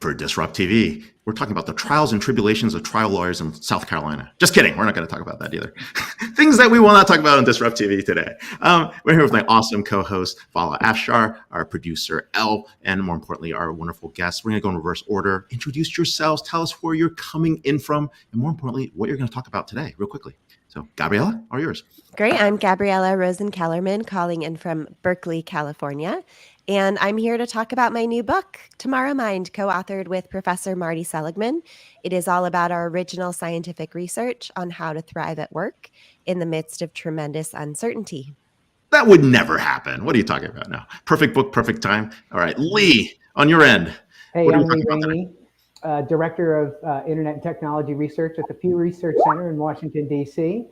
for DisrupTV. We're talking about the trials and tribulations of trial lawyers in South Carolina. Just kidding. We're not going to talk about that either. Things that we will not talk about on DisrupTV today. We're here with my awesome co-host, Vala Afshar, our producer, Elle, and more importantly, our wonderful guests. We're going to go in reverse order. Introduce yourselves. Tell us where you're coming in from. And more importantly, what you're going to talk about today real quickly. So, Gabriella, all yours. Great. I'm Gabriella Rosen Kellerman, calling in from Berkeley, California. And I'm here to talk about my new book, Tomorrowmind, co-authored with Professor Marty Seligman. It is all about our original scientific research on how to thrive at work in the midst of tremendous uncertainty. That would never happen. What are you talking about now? Perfect book, perfect time. All right, Lee, on your end. Hey, I'm Lee Rainie, Director of Internet and Technology Research at the Pew Research Center in Washington, D.C.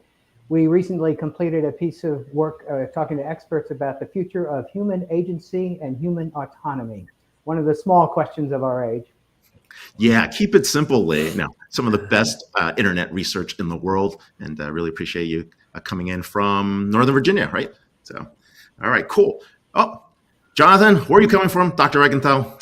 We recently completed a piece of work talking to experts about the future of human agency and human autonomy, one of the small questions of our age. Yeah, keep it simple, Lee. Now, some of the best internet research in the world, and I really appreciate you coming in from Northern Virginia, right? So, all right, cool. Oh, Jonathan, where are you coming from, Dr. Reichental?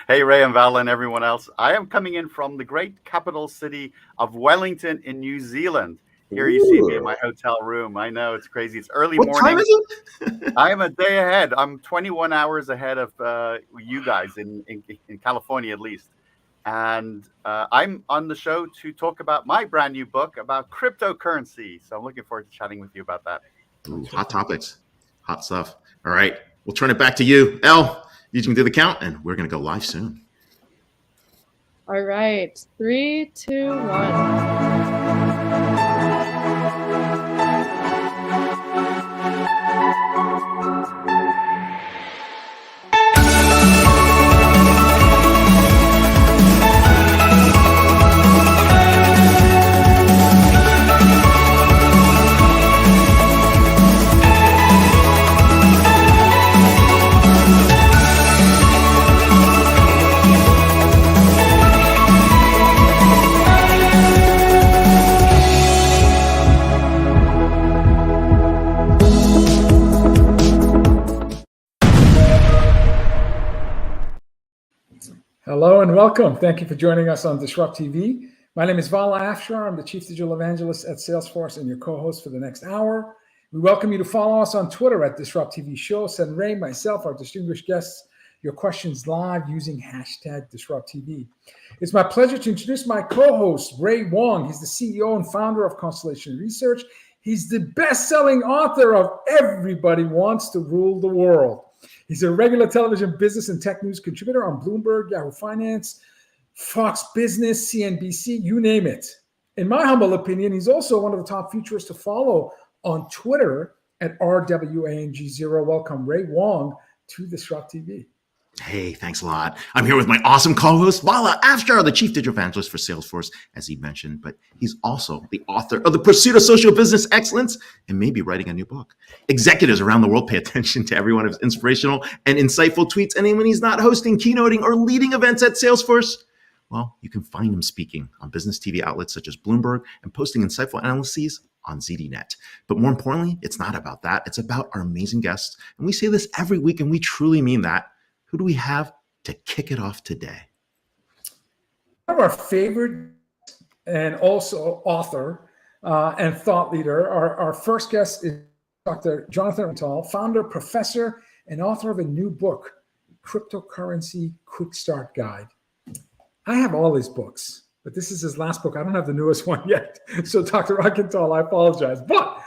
Hey, Ray and Val and everyone else. I am coming in from the great capital city of Wellington in New Zealand. Here you see me in my hotel room. I know, it's crazy. It's early morning. What time is it? I am a day ahead. I'm 21 hours ahead of you guys in California, at least. And I'm on the show to talk about my brand new book about cryptocurrency. So I'm looking forward to chatting with you about that. Ooh, hot topics, hot stuff. All right, we'll turn it back to you, Elle. You can do the count, and we're going to go live soon. All right. 3, 2, 1. Hello and welcome. Thank you for joining us on DisrupTV. My name is Vala Afshar. I'm the Chief Digital Evangelist at Salesforce and your co-host for the next hour. We welcome you to follow us on Twitter at DisrupTV Show. Send Ray, myself, our distinguished guests, your questions live using hashtag DisrupTV. It's my pleasure to introduce my co-host, Ray Wang. He's the CEO and founder of Constellation Research. He's the best-selling author of Everybody Wants to Rule the World. He's a regular television business and tech news contributor on Bloomberg, Yahoo Finance, Fox Business, CNBC, you name it. In my humble opinion, he's also one of the top futurists to follow on Twitter at RWANG0. Welcome, Ray Wang, to DisrupTV. Hey, thanks a lot. I'm here with my awesome co-host, Vala Afshar, the Chief Digital Evangelist for Salesforce, as he mentioned, but he's also the author of The Pursuit of Social Business Excellence and maybe writing a new book. Executives around the world pay attention to every one of his inspirational and insightful tweets, and when he's not hosting, keynoting, or leading events at Salesforce, well, you can find him speaking on business TV outlets such as Bloomberg and posting insightful analyses on ZDNet. But more importantly, it's not about that. It's about our amazing guests. And we say this every week, and we truly mean that. Who do we have to kick it off today? One of our favorite and also author and thought leader, our first guest is Dr. Jonathan Reichental, founder, professor, and author of a new book, Cryptocurrency Quickstart Guide. I have all his books, but this is his last book. I don't have the newest one yet. So Dr. Reichental, I apologize. But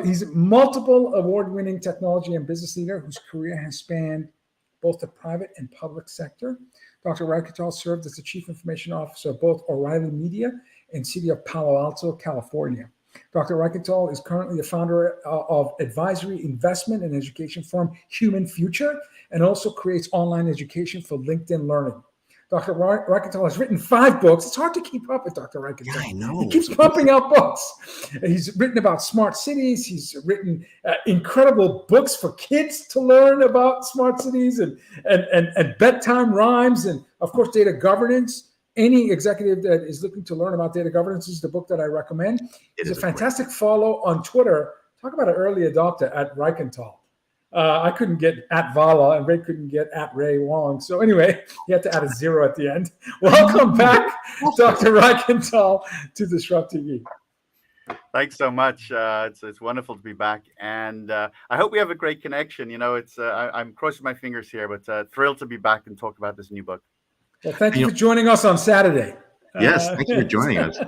he's a multiple award-winning technology and business leader whose career has spanned both the private and public sector. Dr. Reichental served as the Chief Information Officer of both O'Reilly Media and City of Palo Alto, California. Dr. Reichental is currently the founder of advisory investment and education firm Human Future, and also creates online education for LinkedIn Learning. Dr. Reichental has written 5 books. It's hard to keep up with Dr. Reichental. Yeah, I know. He keeps pumping out books. He's written about smart cities. He's written incredible books for kids to learn about smart cities and bedtime rhymes and, of course, data governance. Any executive that is looking to learn about data governance is the book that I recommend. It's a fantastic follow on Twitter. Talk about an early adopter at Reichental. I couldn't get at Vala, and Ray couldn't get at Ray Wong. So anyway, he had to add a 0 at the end. Welcome back, Dr. Reichental, to DisrupTV. Thanks so much. It's wonderful to be back, and I hope we have a great connection. It's I'm crossing my fingers here, but thrilled to be back and talk about this new book. Well, thank you for joining us on Saturday. Yes, thank you for joining us.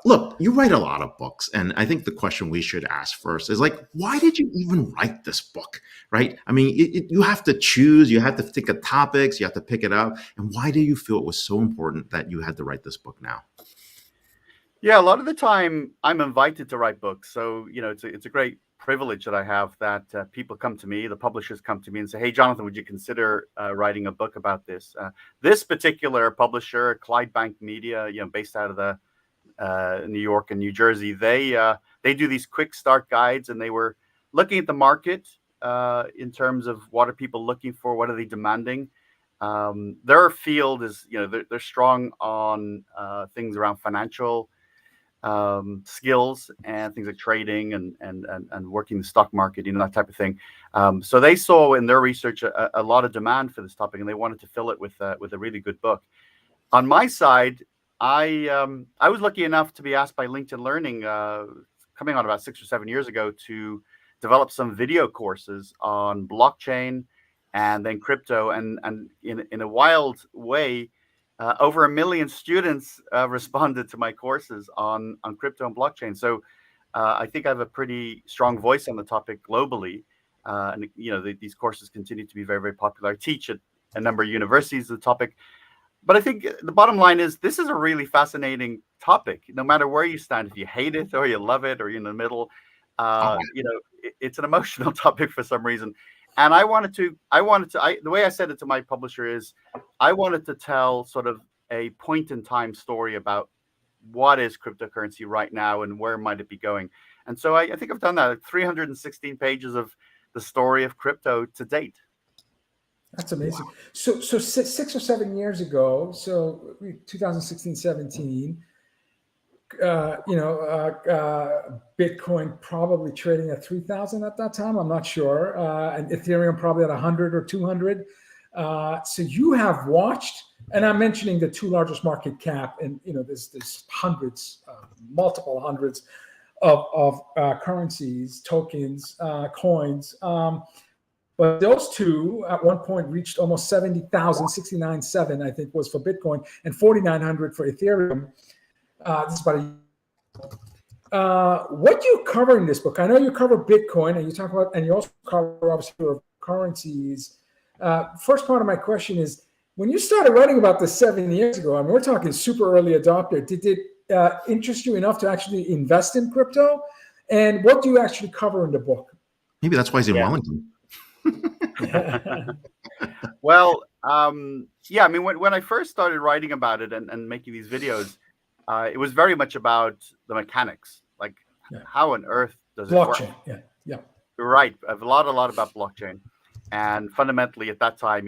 Look, you write a lot of books, and I think the question we should ask first is like, why did you even write this book, right? I mean, you have to choose, you have to think of topics, you have to pick it up, and why do you feel it was so important that you had to write this book now? Yeah, a lot of the time I'm invited to write books, so it's a great privilege that I have that people come to me, the publishers come to me and say, "Hey, Jonathan, would you consider writing a book about this?" This particular publisher, Clydebank Media, based out of the New York and New Jersey, they do these quick start guides, and they were looking at the market in terms of what are people looking for, what are they demanding. Their field is, they're strong on things around financial skills and things like trading and working the stock market, that type of thing. So they saw in their research a lot of demand for this topic, and they wanted to fill it with a really good book. On my side, I was lucky enough to be asked by LinkedIn Learning coming on about 6 or 7 years ago to develop some video courses on blockchain and then crypto, and in a wild way, over 1 million students responded to my courses on crypto and blockchain. So I think I have a pretty strong voice on the topic globally. And these courses continue to be very, very popular. I teach at a number of universities the topic. But I think the bottom line is this is a really fascinating topic. No matter where you stand, if you hate it or you love it or you're in the middle, it's an emotional topic for some reason. And the way I said it to my publisher is I wanted to tell sort of a point in time story about what is cryptocurrency right now and where might it be going. And so I think I've done that, 316 pages of the story of crypto to date. That's amazing. Wow. So 6 or 7 years ago, so 2016, 17, Bitcoin probably trading at 3,000 at that time. I'm not sure. And Ethereum probably at 100 or 200. So you have watched, and I'm mentioning the two largest market cap, and there's hundreds, multiple hundreds of currencies, tokens, coins. But those two at one point reached almost 70,000, 69.7, I think was for Bitcoin, and 4,900 for Ethereum. This is about a year. What do you cover in this book? I know you cover Bitcoin, and you talk about, and you also cover obviously currencies. First part of my question is, when you started writing about this 7 years ago, I mean, we're talking super early adopter. Did it interest you enough to actually invest in crypto? And what do you actually cover in the book? Maybe that's why he's in Wellington. Well, I mean, when I first started writing about it and making these videos, it was very much about the mechanics, like how on earth does it work? Blockchain, yeah. You're right. A lot about blockchain, and fundamentally at that time,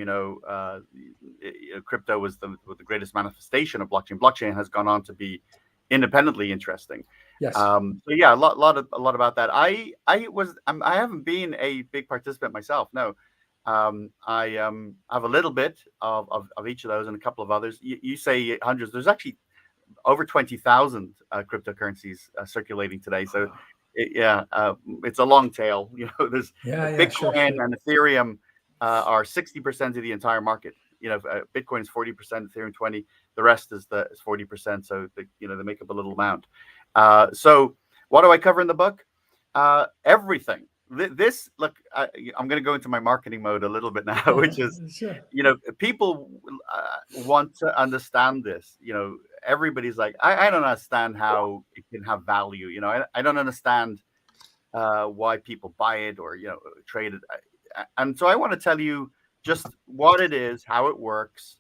crypto was the greatest manifestation of blockchain. Blockchain has gone on to be independently interesting. Yes. So yeah, a lot about that. I haven't been a big participant myself. No. I have a little bit of each of those and a couple of others. You say hundreds. There's actually over 20,000 cryptocurrencies circulating today. So it's a long tail. There's Bitcoin and Ethereum are 60% of the entire market. Bitcoin is 40%, Ethereum 20%. The rest is 40%. So they make up a little amount. So what do I cover in the book? Everything. Look, I'm going to go into my marketing mode a little bit now, which is, people want to understand this. Everybody's like, I don't understand how it can have value. I don't understand why people buy it or, trade it. And so I want to tell you just what it is, how it works,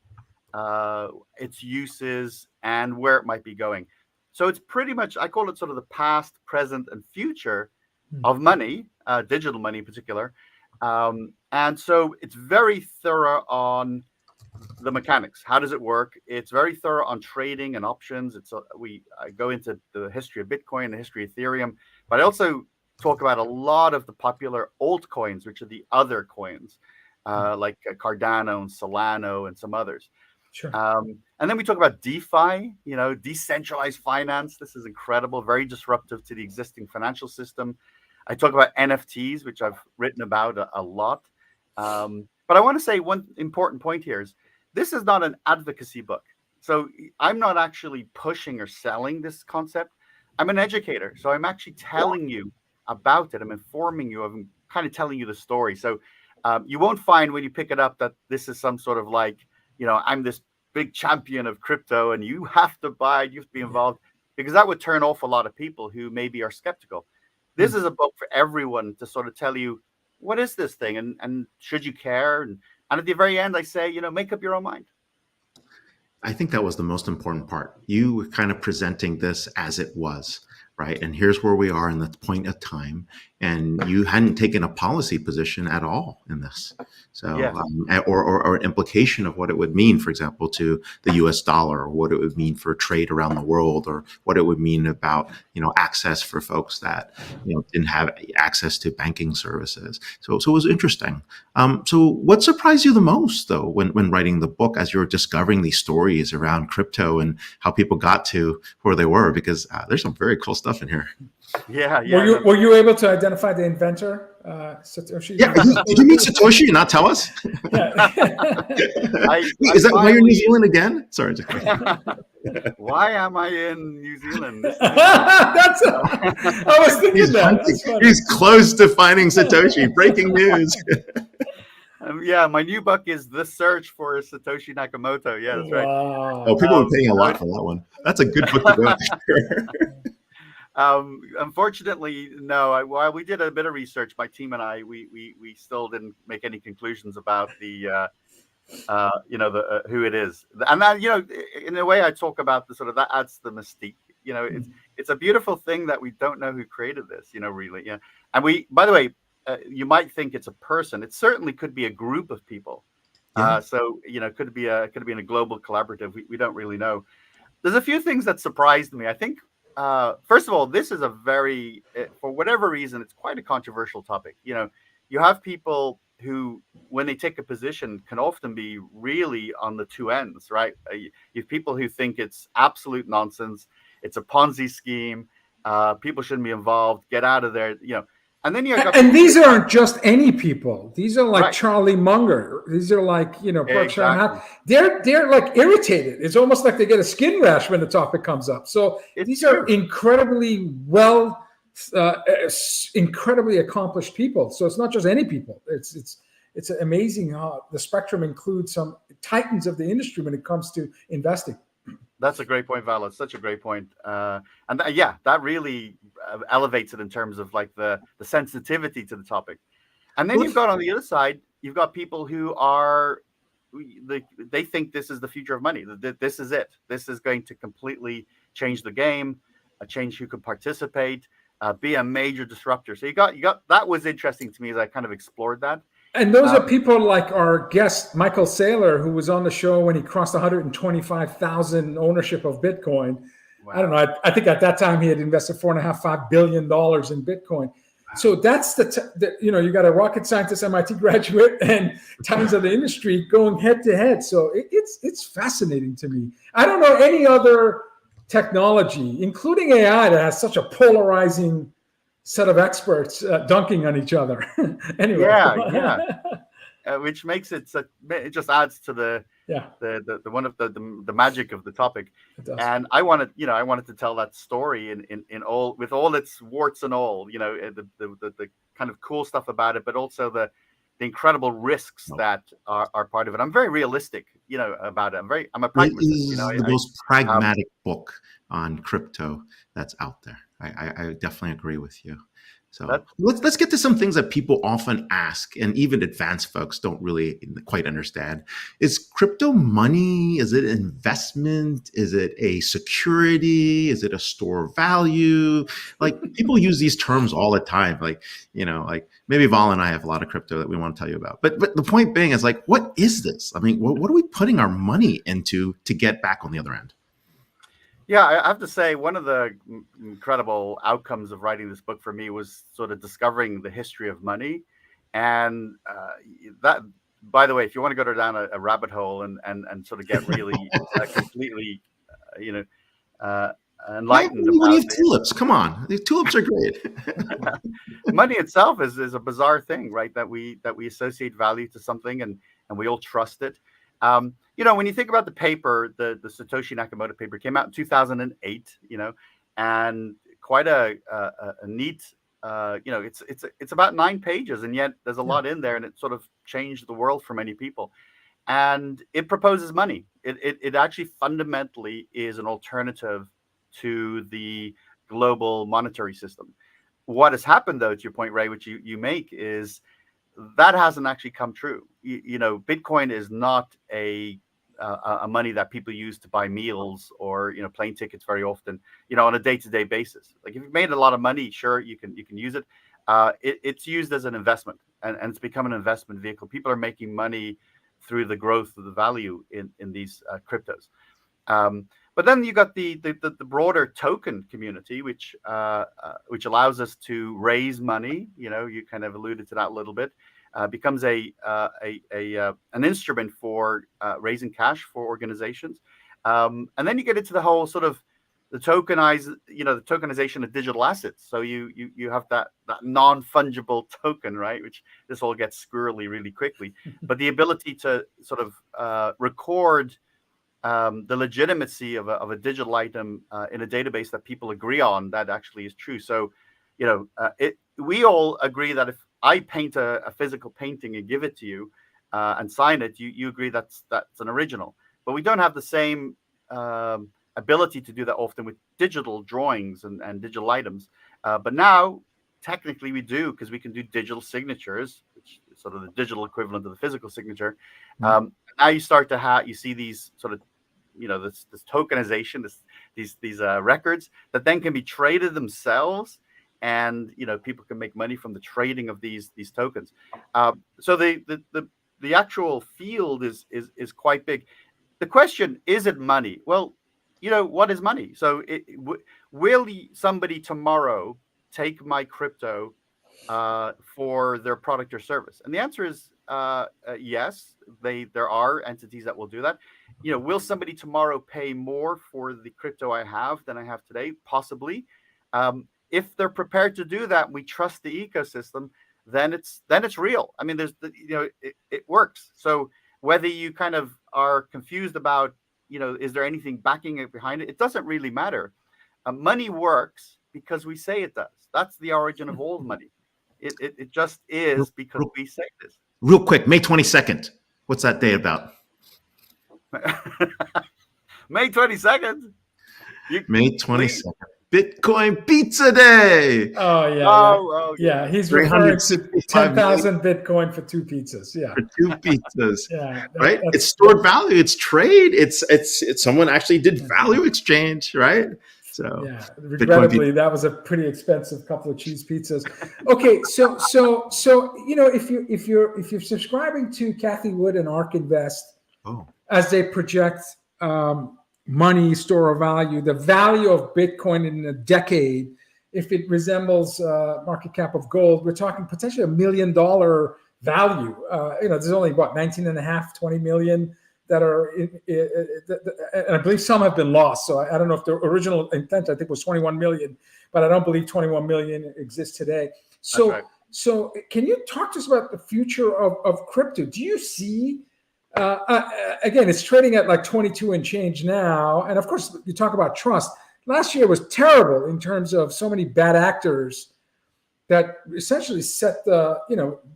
its uses, and where it might be going. So it's pretty much, I call it sort of the past, present, and future of money, digital money in particular. And so it's very thorough on the mechanics. How does it work? It's very thorough on trading and options. I go into the history of Bitcoin, the history of Ethereum, but I also talk about a lot of the popular altcoins, which are the other coins, like Cardano and Solano and some others. Sure. And then we talk about DeFi, decentralized finance. This is incredible, very disruptive to the existing financial system. I talk about NFTs, which I've written about a lot. But I want to say one important point here is this is not an advocacy book. So I'm not actually pushing or selling this concept. I'm an educator. So I'm actually telling you about it. I'm informing you. I'm kind of telling you the story. So you won't find when you pick it up that this is some sort of like, I'm this big champion of crypto and you have to buy, you have to be involved, because that would turn off a lot of people who maybe are skeptical. This is a book for everyone to sort of tell you, what is this thing? And should you care? And at the very end, I say, make up your own mind. I think that was the most important part. You were kind of presenting this as it was, right? And here's where we are in the point of time. And you hadn't taken a policy position at all in this. So, Yes. Or an implication of what it would mean, for example, to the US dollar, or what it would mean for trade around the world, or what it would mean about, access for folks that, didn't have access to banking services. So it was interesting. So what surprised you the most, though, when writing the book, as you were discovering these stories around crypto and how people got to where they were? Because there's some very cool stuff in here. Yeah. Were you able to identify the inventor, Satoshi? Yeah, did you meet Satoshi and not tell us? Yeah. Is that why you're in New Zealand again? Sorry. Why am I in New Zealand? I was thinking that. He's close to finding Satoshi. Breaking news. Yeah, my new book is The Search for Satoshi Nakamoto. Yeah, that's right. Wow. Oh, people are paying a lot for that one. That's a good book to go after. Unfortunately, no. While we did a bit of research, my team and I, we still didn't make any conclusions about the, who it is. And that, in a way, I talk about the sort of that adds the mystique. It's a beautiful thing that we don't know who created this. Really. Yeah. And by the way, you might think it's a person. It certainly could be a group of people. Yeah. So could be in a global collaborative. We don't really know. There's a few things that surprised me. I think. First of all, this is for whatever reason, it's quite a controversial topic. You have people who, when they take a position, can often be really on the two ends, right? You have people who think it's absolute nonsense. It's a Ponzi scheme. People shouldn't be involved. Get out of there. And then and these aren't just any people. These are like Right. Charlie Munger. These are like, Berkshire Exactly. They're like irritated. It's almost like they get a skin rash when the topic comes up. So these are incredibly incredibly accomplished people. So it's not just any people. It's amazing how the spectrum includes some titans of the industry when it comes to investing. That's a great point, Vala. It's such a great point. That really elevates it in terms of like the sensitivity to the topic. And then you've got on the other side, you've got people who they think this is the future of money. This is it. This is going to completely change the game, change who can participate, be a major disruptor. So you got that was interesting to me as I kind of explored that. And those are people like our guest, Michael Saylor, who was on the show when he crossed 125,000 ownership of Bitcoin. Wow. I don't know. I think at that time he had invested $4.5 billion in Bitcoin. Wow. So that's you got a rocket scientist, MIT graduate, and tons of the industry going head to head. So it's fascinating to me. I don't know any other technology, including AI, that has such a polarizing set of experts dunking on each other. Anyway, which makes it just adds to the one of the magic of the topic. And I wanted to tell that story in all, with all its warts and all, the kind of cool stuff about it, but also the incredible risks that are part of it. I'm very realistic, about it. I'm a pragmatist. It is the most pragmatic book on crypto that's out there. I definitely agree with you. So let's get to some things that people often ask, and even advanced folks don't really quite understand. Is crypto money? Is it investment? Is it a security? Is it a store of value? Like, people use these terms all the time. Like maybe Val and I have a lot of crypto that we want to tell you about. But the point being is, like, what is this? I mean, what are we putting our money into to get back on the other end? Yeah, I have to say, one of the incredible outcomes of writing this book for me was sort of discovering the history of money. And that, by the way, if you want to go down a rabbit hole and sort of get really completely, you know, uh, Why enlightened when you about have tulips? Come on, the tulips are great. money itself is a bizarre thing, right? That we associate value to something, and we all trust it. When you think about the paper, the Satoshi Nakamoto paper came out in 2008. And quite a neat. It's about 9 pages, and yet there's a lot in there, and it sort of changed the world for many people. And it proposes money. It actually fundamentally is an alternative to the global monetary system. What has happened, though, to your point, Ray, which you make, is that hasn't actually come true. Bitcoin is not a money that people use to buy meals or plane tickets very often. On a day-to-day basis. Like, if you've made a lot of money, sure, you can use it. It's used as an investment, and it's become an investment vehicle. People are making money through the growth of the value in these cryptos. But then you got the broader token community, which allows us to raise money. You kind of alluded to that a little bit. Becomes an instrument for raising cash for organizations. And then you get into the whole sort of the tokenization of digital assets. So you have that non-fungible token, right? Which this all gets squirrely really quickly. But the ability to sort of record the legitimacy of a digital item in a database that people agree on, that actually is true. So, we all agree that if I paint a physical painting and give it to you and sign it, you agree that's an original. But we don't have the same ability to do that often with digital drawings and digital items. But now, technically, we do, because we can do digital signatures, which is sort of the digital equivalent of the physical signature. Now you start to you see these sort of, this tokenization, these records that then can be traded themselves, and people can make money from the trading of these tokens. So the actual field is quite big. The question, is it money? Well, what is money? So will somebody tomorrow take my crypto for their product or service? And the answer is yes. There are entities that will do that. Will somebody tomorrow pay more for the crypto I have than I have today? Possibly. If they're prepared to do that, we trust the ecosystem, then it's real. I mean, it works. So whether you kind of are confused about, is there anything backing it behind it? It doesn't really matter. Money works because we say it does. That's the origin of all money. It just is because we say this. Real quick, May 22nd. What's that day about? May 22nd. May 22nd. Bitcoin Pizza Day. Oh yeah, oh yeah. He's referring to 10,000 Bitcoin for 2 pizzas. Yeah, for 2 pizzas. Yeah, right. It's stored value. It's trade. It's someone actually did value exchange, right? So yeah, regrettably, that was a pretty expensive couple of cheese pizzas. Okay, so if you're subscribing to Cathie Wood and ARK Invest, as they project money store of value, the value of Bitcoin in a decade, if it resembles market cap of gold, we're talking potentially $1 million value. There's only 20 million that are, and I believe some have been lost. So I don't know if the original intent, I think, was 21 million, but I don't believe 21 million exists today. So, right. So can you talk to us about the future of crypto? Do you see, again, it's trading at like 22 and change now. And of course, you talk about trust. Last year was terrible in terms of so many bad actors that essentially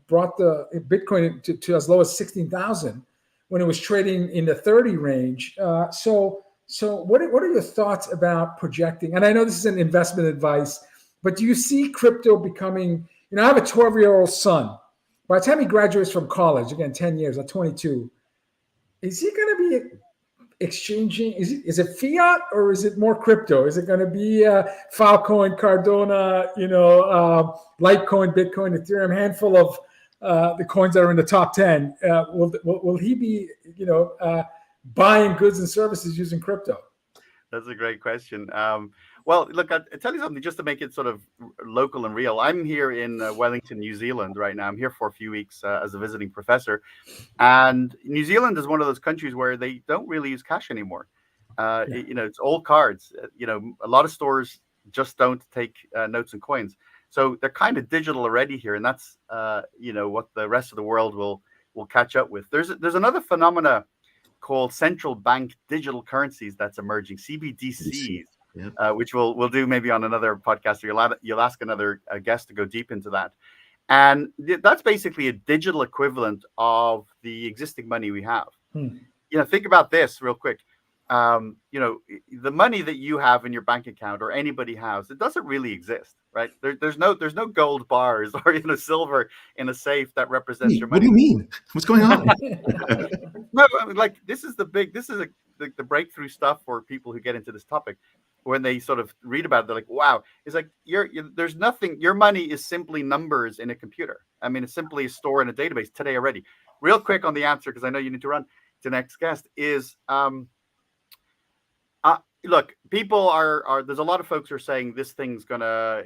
brought the Bitcoin to as low as 16,000 when it was trading in the 30 range. So what are your thoughts about projecting? And I know this is an investment advice, but do you see crypto becoming, I have a 12-year-old son. By the time he graduates from college, again, 10 years, at 22, is he going to be exchanging? Is it fiat or is it more crypto? Is it going to be Filecoin, Cardano, Litecoin, Bitcoin, Ethereum, handful of the coins that are in the top 10? Will he be, buying goods and services using crypto? That's a great question. Well, look, I'll tell you something just to make it sort of local and real. I'm here in Wellington, New Zealand right now. I'm here for a few weeks as a visiting professor. And New Zealand is one of those countries where they don't really use cash anymore. It's all cards. A lot of stores just don't take notes and coins. So they're kind of digital already here. And that's, what the rest of the world will catch up with. There's another phenomena called central bank digital currencies that's emerging, CBDCs, which we'll do maybe on another podcast. You'll ask another guest to go deep into that. And that's basically a digital equivalent of the existing money we have. Think about this real quick. The money that you have in your bank account or anybody has, it doesn't really exist, right? There's no gold bars or silver in a safe that represents your money. What do you mean? What's going on? No, like this is the breakthrough stuff for people who get into this topic. When they sort of read about it, they're like, wow, it's like there's nothing. Your money is simply numbers in a computer. I mean, it's simply a store in a database today already. Real quick on the answer, because I know you need to run to the next guest, is look, people are there's a lot of folks who are saying this thing's gonna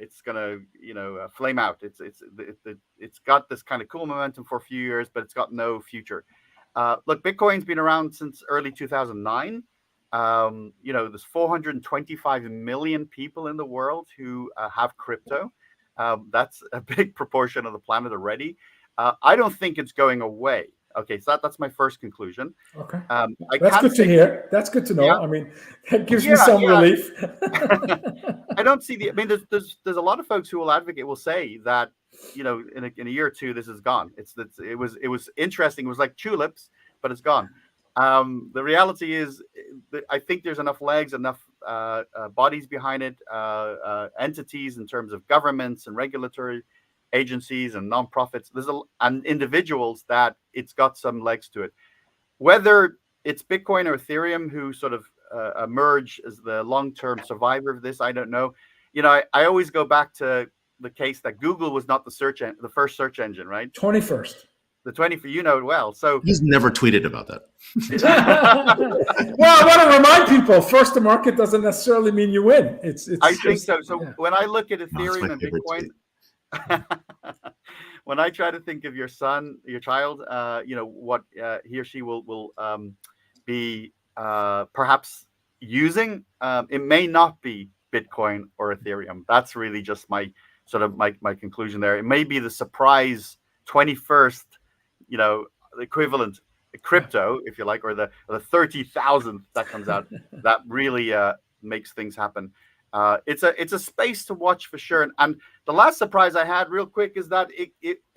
flame out. It's got this kind of cool momentum for a few years, but it's got no future. Look, Bitcoin's been around since early 2009. There's 425 million people in the world who have crypto. That's a big proportion of the planet already. I don't think it's going away. Okay, so that's my first conclusion. Okay, that's good to hear. That's good to know. Yeah. I mean, that gives me some relief. I don't see there's a lot of folks who will say that in a year or two this is gone. It was interesting. It was like tulips, but it's gone. The reality is, I think there's enough legs, enough bodies behind it, entities in terms of governments and regulatory agencies and nonprofits, and individuals that it's got some legs to it. Whether it's Bitcoin or Ethereum who sort of emerge as the long-term survivor of this, I don't know. I always go back to the case that Google was not the first search engine, right? 21st. The 20th, you know it well. So he's never tweeted about that. Well, I want to remind people: first to market doesn't necessarily mean you win. I think so. So when I look at Ethereum and Bitcoin, when I try to think of your child, what he or she will be perhaps using, it may not be Bitcoin or Ethereum. That's really just my conclusion there. It may be the surprise 21st, the equivalent crypto, if you like, or the 30,000th that comes out. That really makes things happen. It's a space to watch for sure. And the last surprise I had real quick is that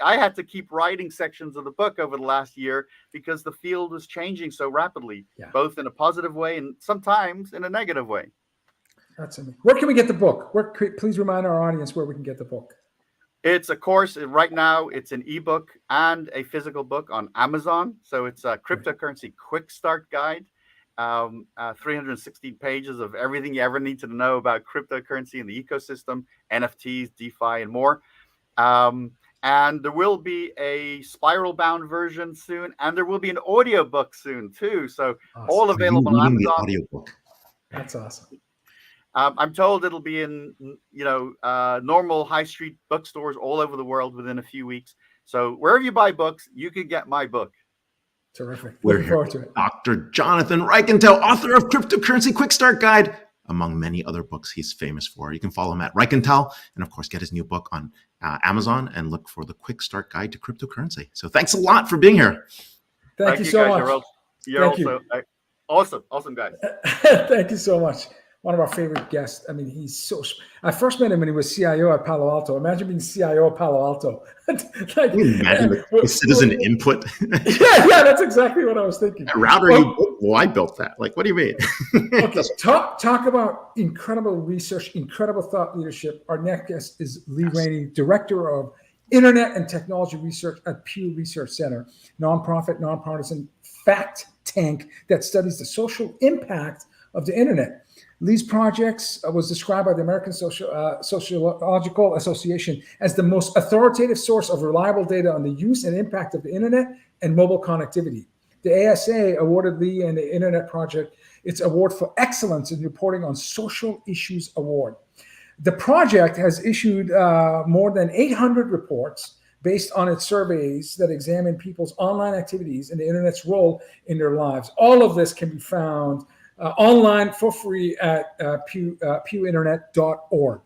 I had to keep writing sections of the book over the last year because the field was changing so rapidly, both in a positive way and sometimes in a negative way. That's amazing. Where can we get the book? Please remind our audience where we can get the book. It's a course right now. It's an ebook and a physical book on Amazon. So it's a cryptocurrency Quickstart guide. 316 pages of everything you ever need to know about cryptocurrency and the ecosystem, NFTs, DeFi, and more. And there will be a spiral-bound version soon, and there will be an audiobook soon too. So all available on Amazon. The audiobook. That's awesome. I'm told it'll be in normal high street bookstores all over the world within a few weeks. So wherever you buy books, you can get my book. Terrific. We're here with Dr. Jonathan Reichental, author of Cryptocurrency Quickstart Guide, among many other books he's famous for. You can follow him at Reichental, and of course, get his new book on Amazon and look for the Quickstart Guide to Cryptocurrency. So thanks a lot for being here. Thank you so much. You're also awesome guys. Thank you so much. One of our favorite guests. I mean, I first met him when he was CIO at Palo Alto. Imagine being CIO at Palo Alto. Can you imagine the citizen input? yeah, that's exactly what I was thinking. A router you built? Well, I built that. Like, what do you mean? Okay, talk about incredible research, incredible thought leadership. Our next guest is Lee Rainie, Director of Internet and Technology Research at Pew Research Center, nonprofit, nonpartisan fact tank that studies the social impact of the internet. Lee's projects was described by the American Sociological Association as the most authoritative source of reliable data on the use and impact of the internet and mobile connectivity. the ASA awarded Lee and the Internet Project its award for excellence in reporting on social issues award. The project has issued more than 800 reports based on its surveys that examine people's online activities and the Internet's role in their lives. All of this can be found online for free at pewinternet.org.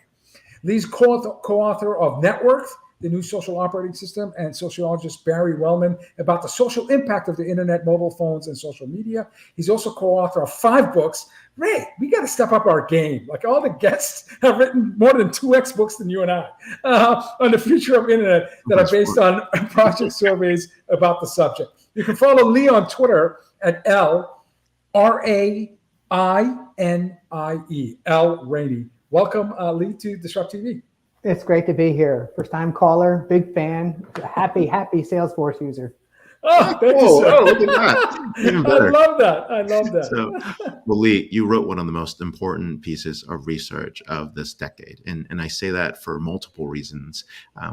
Lee's co-author of Network, the new social operating system, and sociologist Barry Wellman about the social impact of the internet, mobile phones, and social media. He's also co-author of 5 books. Ray, we got to step up our game. Like, all the guests have written more than 2x books than you and I on the future of internet that are based on project surveys about the subject. You can follow Lee on Twitter at LRAINIE, L Rainie. Welcome, Lee, to DisrupTV. It's great to be here. First time caller, big fan, happy Salesforce user. Oh, thank you, sir. Oh, look at that. Even better. I love that. So, well, Lee, you wrote one of the most important pieces of research of this decade. And I say that for multiple reasons.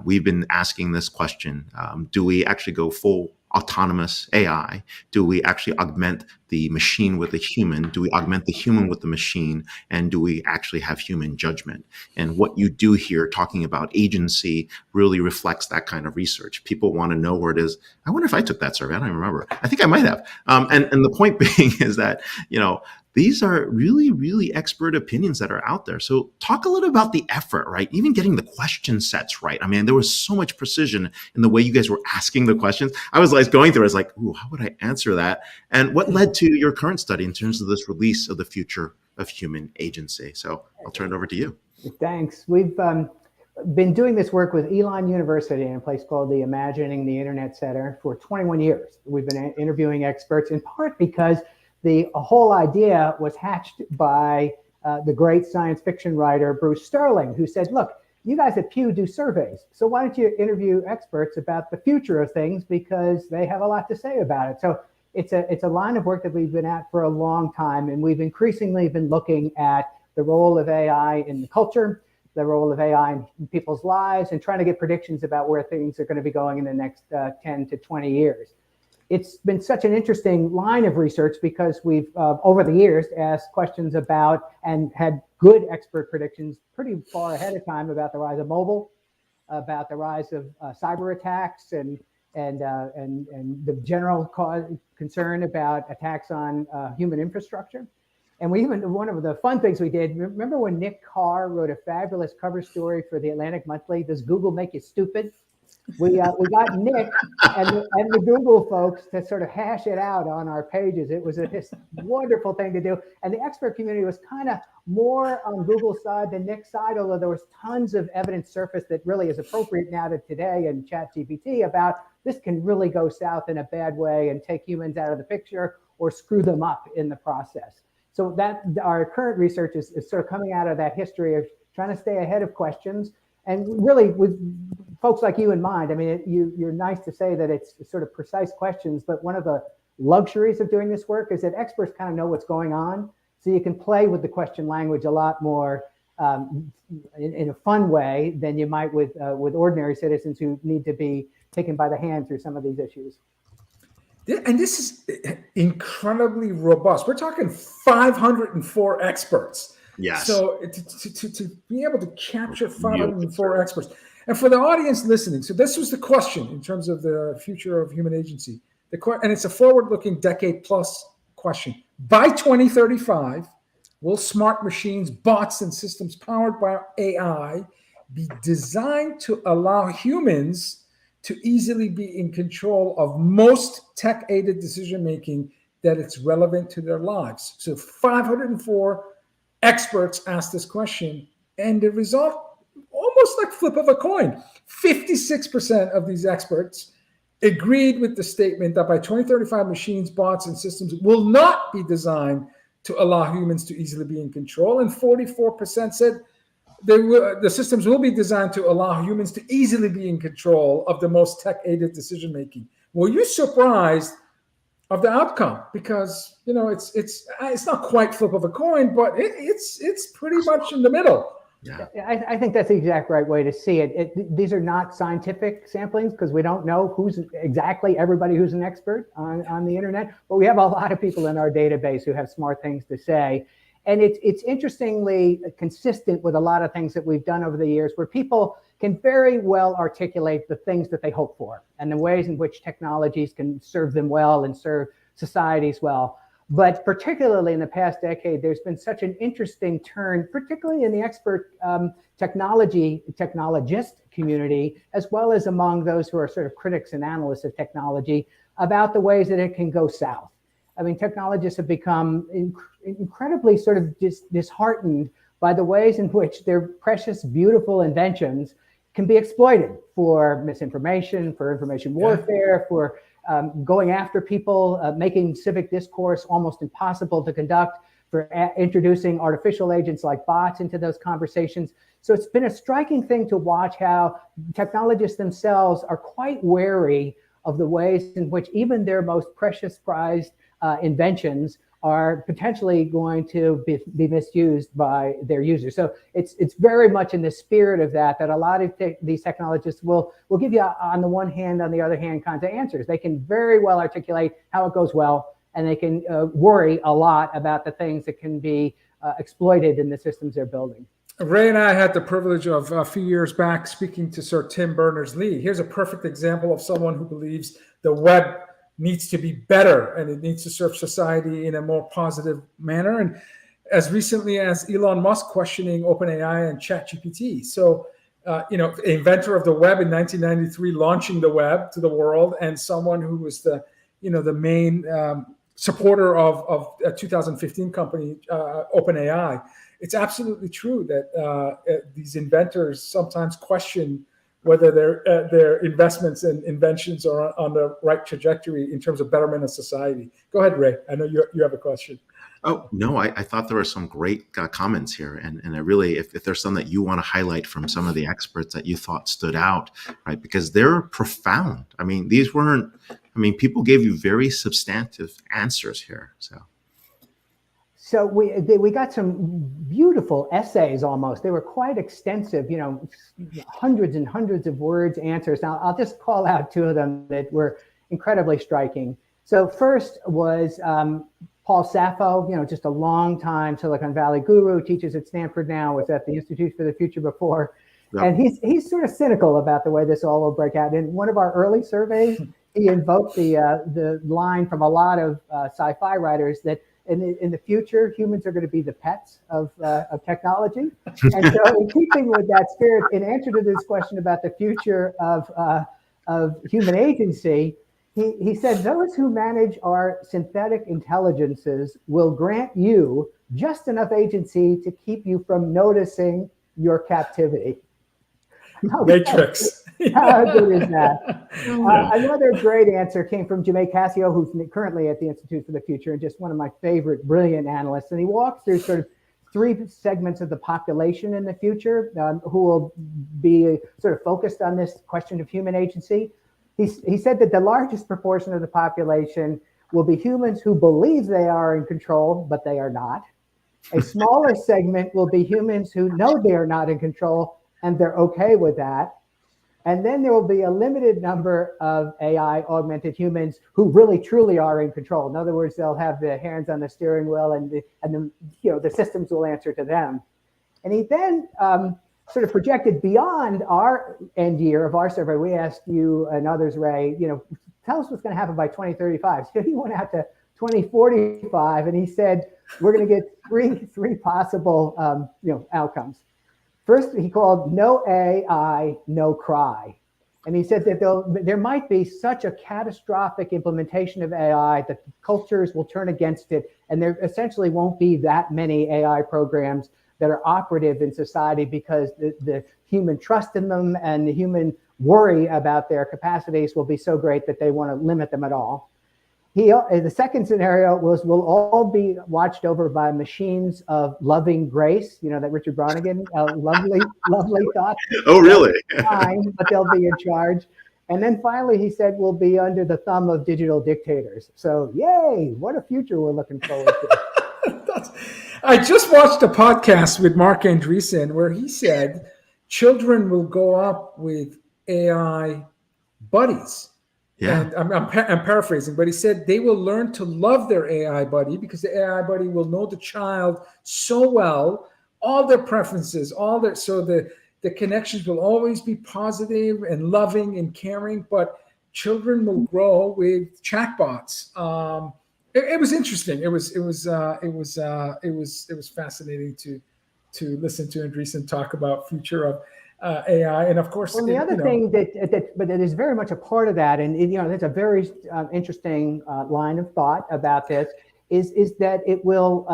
We've been asking this question, do we actually go full autonomous AI? Do we actually augment the machine with a human? Do we augment the human with the machine? And do we actually have human judgment? And what you do here, talking about agency, really reflects that kind of research. People want to know where it is. I wonder if I took that survey. I don't even remember. I think I might have. And the point being is that, these are really, really expert opinions that are out there. So talk a little about the effort, right? Even getting the question sets right. I mean, there was so much precision in the way you guys were asking the questions. I was like going through, I was like, ooh, how would I answer that? And what led to your current study in terms of this release of the future of human agency? So I'll turn it over to you. Thanks. We've been doing this work with Elon University in a place called the Imagining the Internet Center for 21 years. We've been interviewing experts in part because the whole idea was hatched by the great science fiction writer Bruce Sterling, who said, look, you guys at Pew do surveys, so why don't you interview experts about the future of things, because they have a lot to say about it. So it's a line of work that we've been at for a long time, and we've increasingly been looking at the role of AI in the culture, the role of AI in people's lives, and trying to get predictions about where things are going to be going in the next 10 to 20 years. It's been such an interesting line of research because we've, over the years, asked questions about and had good expert predictions pretty far ahead of time about the rise of mobile, about the rise of cyber attacks, and the general concern about attacks on human infrastructure. And we even, one of the fun things we did, remember when Nick Carr wrote a fabulous cover story for the Atlantic Monthly, Does Google Make You Stupid? We got Nick and the Google folks to sort of hash it out on our pages. It was a wonderful thing to do. And the expert community was kind of more on Google's side than Nick's side, although there was tons of evidence surfaced that really is appropriate now to today and ChatGPT about this can really go south in a bad way and take humans out of the picture or screw them up in the process. So that our current research is sort of coming out of that history of trying to stay ahead of questions. And really, with folks like you in mind, I mean, you're nice to say that it's sort of precise questions, but one of the luxuries of doing this work is that experts kind of know what's going on. So you can play with the question language a lot more in a fun way than you might with ordinary citizens who need to be taken by the hand through some of these issues. And this is incredibly robust. We're talking 504 experts. Yes. So to be able to capture 504 experts. And for the audience listening, so this was the question in terms of the future of human agency. And it's a forward-looking decade-plus question. By 2035, will smart machines, bots, and systems powered by AI be designed to allow humans to easily be in control of most tech-aided decision-making that it's relevant to their lives? So 504 experts asked this question, and the result, almost like flip of a coin, 56% of these experts agreed with the statement that by 2035, machines, bots, and systems will not be designed to allow humans to easily be in control, and 44% said the systems will be designed to allow humans to easily be in control of the most tech-aided decision-making. Were you surprised of the outcome? Because it's not quite flip of a coin, but it's pretty much in the middle. Yeah. I think that's the exact right way to see it. These are not scientific samplings because we don't know who's exactly everybody who's an expert on the internet, but we have a lot of people in our database who have smart things to say. And it's interestingly consistent with a lot of things that we've done over the years where people can very well articulate the things that they hope for and the ways in which technologies can serve them well and serve societies well. But particularly in the past decade, there's been such an interesting turn, particularly in the expert technologist community, as well as among those who are sort of critics and analysts of technology, about the ways that it can go south. I mean, technologists have become incredibly sort of disheartened by the ways in which their precious, beautiful inventions can be exploited for misinformation, for information warfare, for going after people, making civic discourse almost impossible to conduct, for introducing artificial agents like bots into those conversations. So it's been a striking thing to watch how technologists themselves are quite wary of the ways in which even their most precious prized inventions are potentially going to be misused by their users. So it's very much in the spirit of that a lot of these technologists will give you, on the one hand, on the other hand, kinds of answers. They can very well articulate how it goes well, and they can worry a lot about the things that can be exploited in the systems they're building. Ray and I had the privilege of a few years back speaking to Sir Tim Berners-Lee. Here's a perfect example of someone who believes the web needs to be better and it needs to serve society in a more positive manner. And as recently as Elon Musk questioning OpenAI and ChatGPT. So, inventor of the web in 1993, launching the web to the world, and someone who was the main supporter of a 2015 company, OpenAI. It's absolutely true that these inventors sometimes question whether their investments and inventions are on the right trajectory in terms of betterment of society. Go ahead, Ray. I know you have a question. Oh, no, I thought there were some great comments here. And I really, if there's some that you want to highlight from some of the experts that you thought stood out, right? Because they're profound. I mean, people gave you very substantive answers here. So we got some beautiful essays almost. They were quite extensive, hundreds and hundreds of words, answers. Now, I'll just call out two of them that were incredibly striking. So first was Paul Sappho, just a long time Silicon Valley guru, teaches at Stanford now, was at the Institute for the Future before. Yep. And he's sort of cynical about the way this all will break out. In one of our early surveys, he invoked the line from a lot of sci-fi writers that in the future, humans are going to be the pets of technology. And so in keeping with that spirit, in answer to this question about the future of human agency, he said, those who manage our synthetic intelligences will grant you just enough agency to keep you from noticing your captivity. Matrix. How good is that? Another great answer came from Jimé Cassio, who's currently at the Institute for the Future and just one of my favorite brilliant analysts. And he walks through sort of three segments of the population in the future who will be sort of focused on this question of human agency. He said that the largest proportion of the population will be humans who believe they are in control, but they are not. A smaller segment will be humans who know they are not in control, and they're okay with that. And then there will be a limited number of AI augmented humans who really truly are in control. In other words, they'll have their hands on the steering wheel and the systems will answer to them. And he then sort of projected beyond our end year of our survey. We asked you and others, Ray, tell us what's going to happen by 2035. So he went out to 2045 and he said, we're going to get three possible outcomes. First, he called no AI, no cry. And he said that there might be such a catastrophic implementation of AI that cultures will turn against it. And there essentially won't be that many AI programs that are operative in society because the human trust in them and the human worry about their capacities will be so great that they want to limit them at all. The second scenario was we'll all be watched over by machines of loving grace, that Richard Brannigan, lovely thought. Oh, really? Fine, but they'll be in charge. And then finally, he said we'll be under the thumb of digital dictators. So, yay, what a future we're looking forward to. I just watched a podcast with Mark Andreessen where he said children will grow up with AI buddies. Yeah. And I'm paraphrasing, but he said they will learn to love their AI buddy because the AI buddy will know the child so well, all their preferences, so the connections will always be positive and loving and caring. But children will grow with chatbots. It was interesting. It was fascinating to listen to Andreessen talk about future of AI, and of course, well, the other thing that is very much a part of that, and that's a very interesting line of thought about this, is that it will,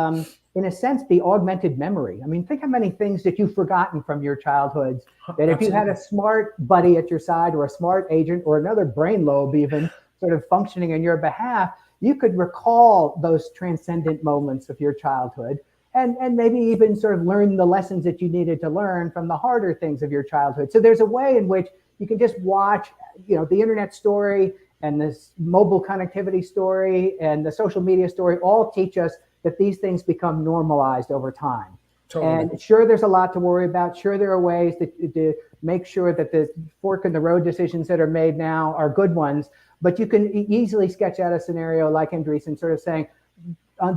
in a sense, be augmented memory. I mean, think how many things that you've forgotten from your childhoods. That if you had a smart buddy at your side, or a smart agent, or another brain lobe even sort of functioning on your behalf, you could recall those transcendent moments of your childhood. And maybe even sort of learn the lessons that you needed to learn from the harder things of your childhood. So there's a way in which you can just watch, the internet story and this mobile connectivity story and the social media story all teach us that these things become normalized over time. Totally. And sure, there's a lot to worry about. Sure, there are ways to make sure that the fork in the road decisions that are made now are good ones. But you can easily sketch out a scenario like Andreessen sort of saying,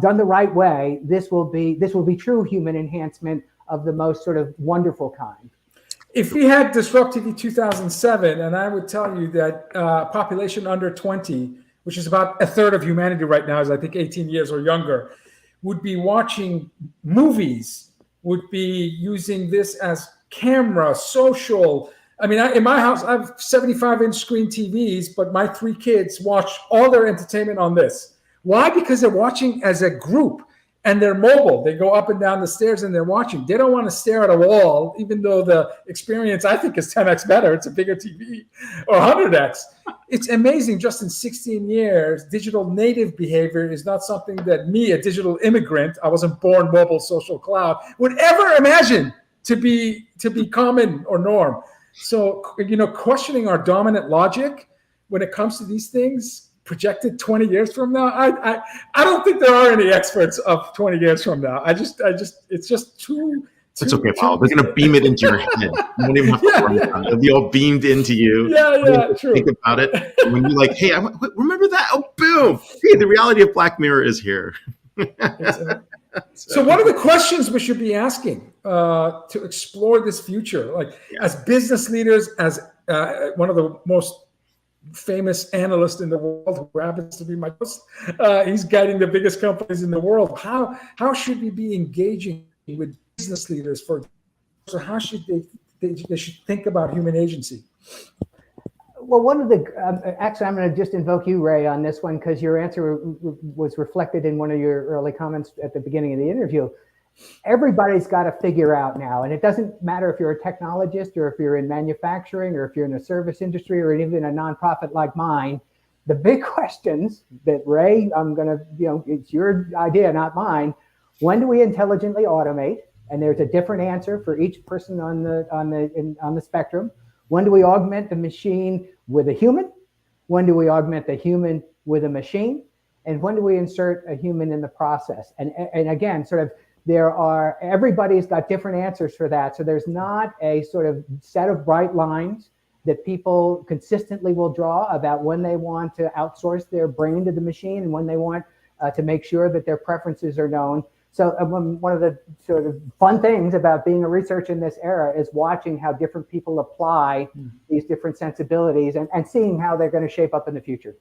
done the right way, this will be true human enhancement of the most sort of wonderful kind. If we had DisrupTV 2007, and I would tell you that population under 20, which is about a third of humanity right now, is I think 18 years or younger, would be watching movies, would be using this as camera, social. I mean, in my house, I have 75-inch screen TVs, but my 3 kids watch all their entertainment on this. Why? Because they're watching as a group and they're mobile. They go up and down the stairs and they're watching. They don't want to stare at a wall, even though the experience, I think, is 10x better. It's a bigger TV, or 100x. It's amazing. Just in 16 years, digital native behavior is not something that me, a digital immigrant, I wasn't born mobile social cloud, would ever imagine to be common or norm. So, questioning our dominant logic when it comes to these things, projected 20 years from now, I don't think there are any experts of 20 years from now. It's just too. It's okay, Paul. They're gonna beam it into your head. You won't even have to worry about it. It'll be all beamed into you. Yeah, true. Think about it. When you're like, hey, remember that? Oh, boom! Hey, the reality of Black Mirror is here. So what are the questions we should be asking to explore this future? Like, as business leaders, as one of the most famous analyst in the world, who happens to be my host, he's guiding the biggest companies in the world. How should we be engaging with business leaders? So how should they should think about human agency? Well, one of the actually, I'm going to just invoke you, Ray, on this one, because your answer was reflected in one of your early comments at the beginning of the interview. Everybody's got to figure out now, and it doesn't matter if you're a technologist or if you're in manufacturing or if you're in the service industry or even a nonprofit like mine, the big questions that, Ray, I'm going to, it's your idea, not mine. When do we intelligently automate? And there's a different answer for each person on the spectrum. When do we augment the machine with a human? When do we augment the human with a machine? And when do we insert a human in the process? And again, sort of, everybody's got different answers for that. So there's not a sort of set of bright lines that people consistently will draw about when they want to outsource their brain to the machine and when they want to make sure that their preferences are known. So one of the sort of fun things about being a researcher in this era is watching how different people apply these different sensibilities and seeing how they're going to shape up in the future.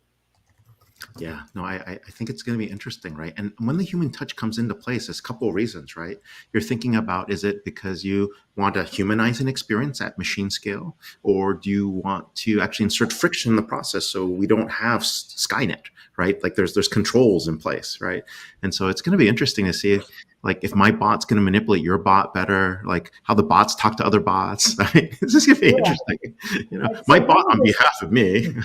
Yeah, no, I think it's going to be interesting, right? And when the human touch comes into place, there's a couple of reasons, right? You're thinking about, is it because you want to humanize an experience at machine scale, or do you want to actually insert friction in the process so we don't have Skynet, right? Like there's controls in place, right? And so it's going to be interesting to see, like, if my bot's going to manipulate your bot better, like how the bots talk to other bots. Right? This is going to be interesting. My bot on behalf of me.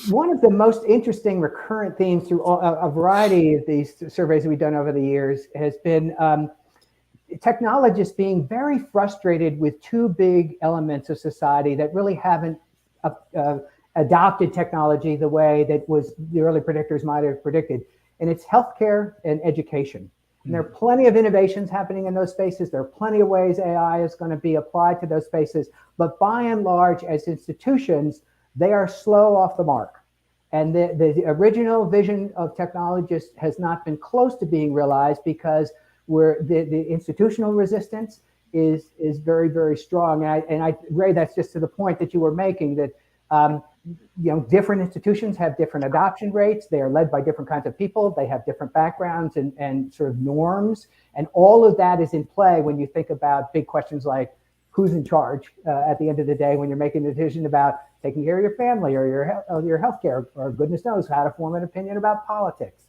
One of the most interesting recurrent themes through a variety of these surveys that we've done over the years has been technologists being very frustrated with two big elements of society that really haven't adopted technology the way that was the early predictors might have predicted. and it's healthcare and education. And there are plenty of innovations happening in those spaces. There are plenty of ways AI is going to be applied to those spaces. But by and large, as institutions, they are slow off the mark. And the original vision of technologists has not been close to being realized because the institutional resistance is very, very strong. And Ray, that's just to the point that you were making, that different institutions have different adoption rates. They are led by different kinds of people. They have different backgrounds and sort of norms. And all of that is in play when you think about big questions like who's in charge at the end of the day when you're making a decision about taking care of your family or your health care, or goodness knows how to form an opinion about politics.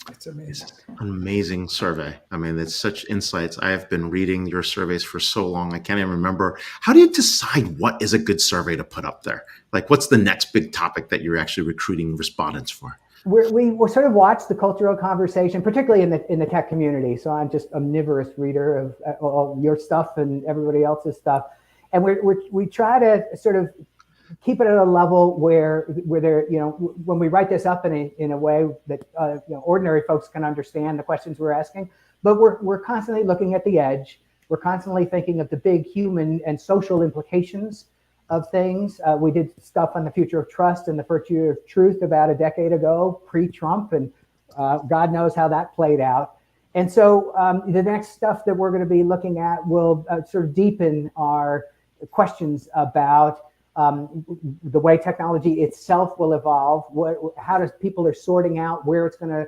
It's amazing. An amazing survey. I mean, it's such insights. I have been reading your surveys for so long, I can't even remember. How do you decide what is a good survey to put up there? Like, what's the next big topic that you're actually recruiting respondents for? We sort of watch the cultural conversation, particularly in the tech community. So I'm just omnivorous reader of all your stuff and everybody else's stuff. And we try to sort of keep it at a level where there, when we write this up in a way that ordinary folks can understand the questions we're asking, but we're constantly looking at the edge. We're constantly thinking of the big human and social implications of things. We did stuff on the future of trust and the virtue of truth about a decade ago, pre-Trump, and God knows how that played out. And so the next stuff that we're going to be looking at will sort of deepen our questions about the way technology itself will evolve, how people are sorting out where it's going to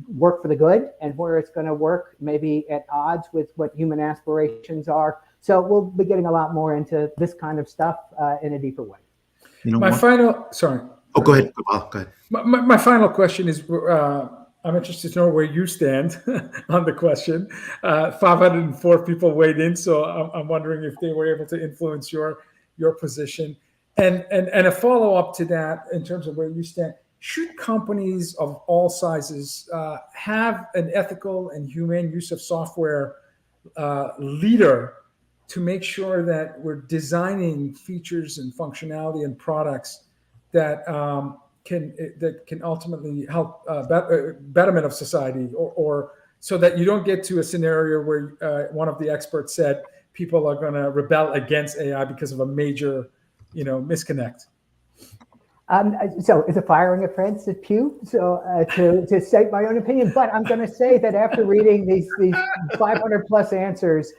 work for the good and where it's going to work maybe at odds with what human aspirations are. So we'll be getting a lot more into this kind of stuff in a deeper way. Go ahead. Go ahead. My final question is, I'm interested to know where you stand on the question. 504 people weighed in, so I'm wondering if they were able to influence your position. And a follow-up to that in terms of where you stand, should companies of all sizes have an ethical and humane use of software leader to make sure that we're designing features and functionality and products that can ultimately help betterment of society, or so that you don't get to a scenario where one of the experts said people are going to rebel against AI because of a major, misconnect. So it's a firing offense at Pew, so to state my own opinion, but I'm going to say that after reading these 500 plus answers,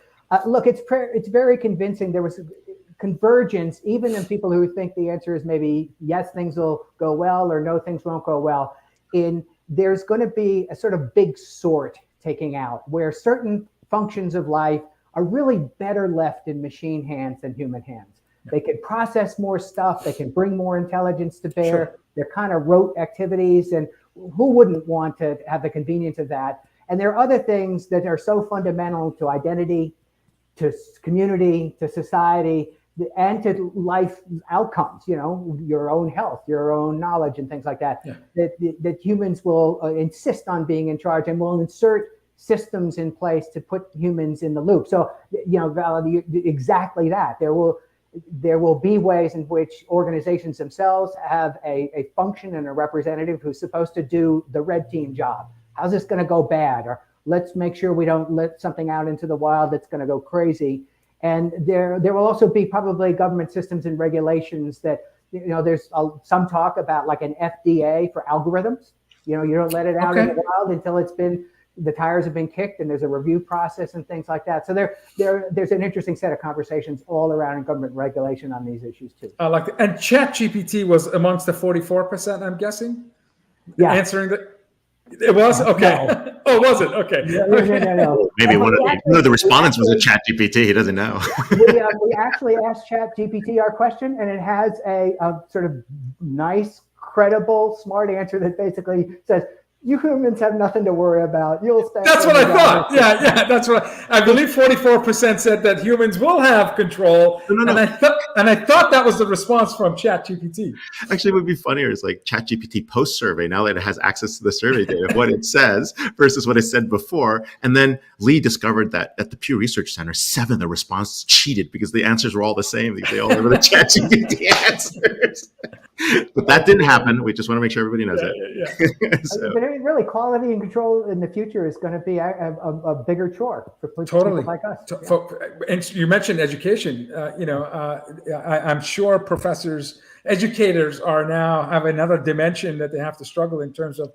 look, it's very convincing. There was convergence, even in people who think the answer is maybe yes, things will go well, or no, things won't go well. There's going to be a sort of big sort taking out, where certain functions of life are really better left in machine hands than human hands. They can process more stuff. They can bring more intelligence to bear. Sure. They're kind of rote activities, and who wouldn't want to have the convenience of that? And there are other things that are so fundamental to identity, to community, to society, and to life outcomes, your own health, your own knowledge, and things like that, that humans will insist on being in charge and will insert systems in place to put humans in the loop. So, Vala, exactly that. There will be ways in which organizations themselves have a function and a representative who's supposed to do the red team job. How's this going to go bad? Or let's make sure we don't let something out into the wild that's going to go crazy. And there will also be probably government systems and regulations that, there's some talk about like an FDA for algorithms. You don't let it out in the wild until the tires have been kicked and there's a review process and things like that. So there's an interesting set of conversations all around government regulation on these issues too. I like that. And ChatGPT was amongst the 44%, I'm guessing? Yeah. Answering the... It was? Okay. No. Oh, was it? Okay. No. Maybe one of the respondents was a ChatGPT. He doesn't know. we actually asked ChatGPT our question, and it has a sort of nice, credible, smart answer that basically says, you humans have nothing to worry about. You'll stay. That's what I thought. Yeah. That's what I believe. 44% said that humans will have control, no. And I thought that was the response from ChatGPT. Actually, what would be funnier is like ChatGPT post survey. Now that it has access to the survey data of what it says versus what it said before, and then Lee discovered that at the Pew Research Center, 7 of the responses cheated because the answers were all the same. They all were the ChatGPT answers. But that didn't happen. We just want to make sure everybody knows it. Yeah. So, But I mean, really, quality and control in the future is going to be a bigger chore for people Totally. like us. And you mentioned education. I'm sure educators are now have another dimension that they have to struggle in terms of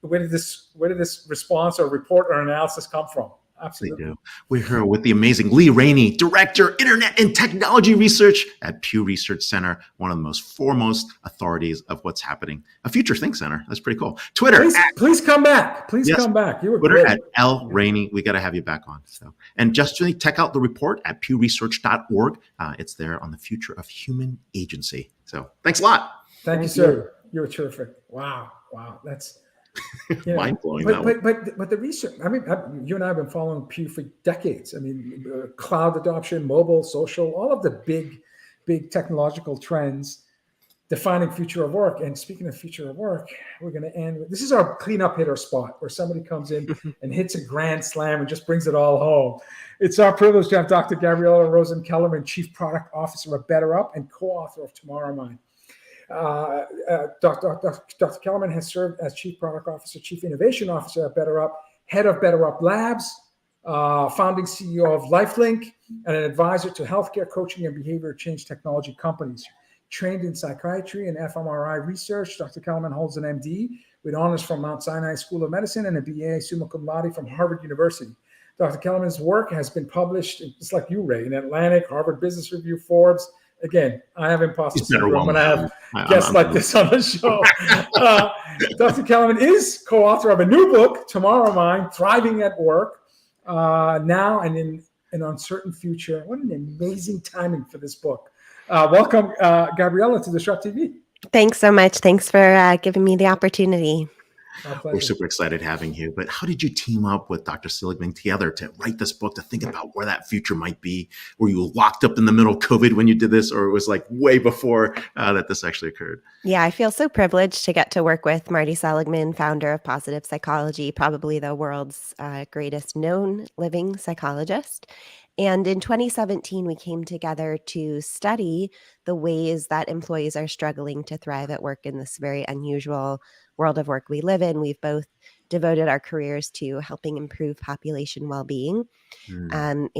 where did this response or report or analysis come from? Absolutely. They do. We're here with the amazing Lee Rainie, Director, Internet and Technology Research at Pew Research Center, one of the most foremost authorities of what's happening. A future think center. That's pretty cool. Twitter. Please come back. Come back. You were Twitter great. at L Rainie. We got to have you back on. So, and just to check out the report at pewresearch.org. It's there on the future of human agency. So thanks a lot. Thank you, sir. You were terrific. Wow. That's mind blowing. But the research. I mean, you and I have been following Pew for decades. I mean, cloud adoption, mobile, social, all of the big technological trends defining future of work. And speaking of future of work, we're going to end with this is our cleanup hitter spot where somebody comes in and hits a grand slam and just brings it all home. It's our privilege to have Dr. Gabriella Rosen Kellerman, Chief Product Officer of BetterUp and co-author of Tomorrowmind. Dr. Kellerman has served as Chief Product Officer, Chief Innovation Officer at BetterUp, Head of BetterUp Labs, founding CEO of LifeLink, and an advisor to healthcare coaching and behavior change technology companies. Trained in psychiatry and fMRI research, Dr. Kellerman holds an MD with honors from Mount Sinai School of Medicine and a BA summa cum laude from Harvard University. Dr. Kellerman's work has been published, just like you, Ray, in Atlantic, Harvard Business Review, Forbes. Again, I have imposter syndrome when I have guests like this on the show. Dr. Kellerman is co-author of a new book, Tomorrowmind, Thriving at Work, now and in an uncertain future. What an amazing timing for this book. Welcome, Gabriella, to DisrupTV. Thanks so much. Thanks for giving me the opportunity. We're super excited having you. But how did you team up with Dr. Seligman together to write this book, to think about where that future might be? Were you locked up in the middle of COVID when you did this, or it was like way before that this actually occurred? Yeah, I feel so privileged to get to work with Marty Seligman, founder of Positive Psychology, probably the world's greatest known living psychologist. And in 2017, we came together to study the ways that employees are struggling to thrive at work in this very unusual world of work we live in. We've both devoted our careers to helping improve population well-being. And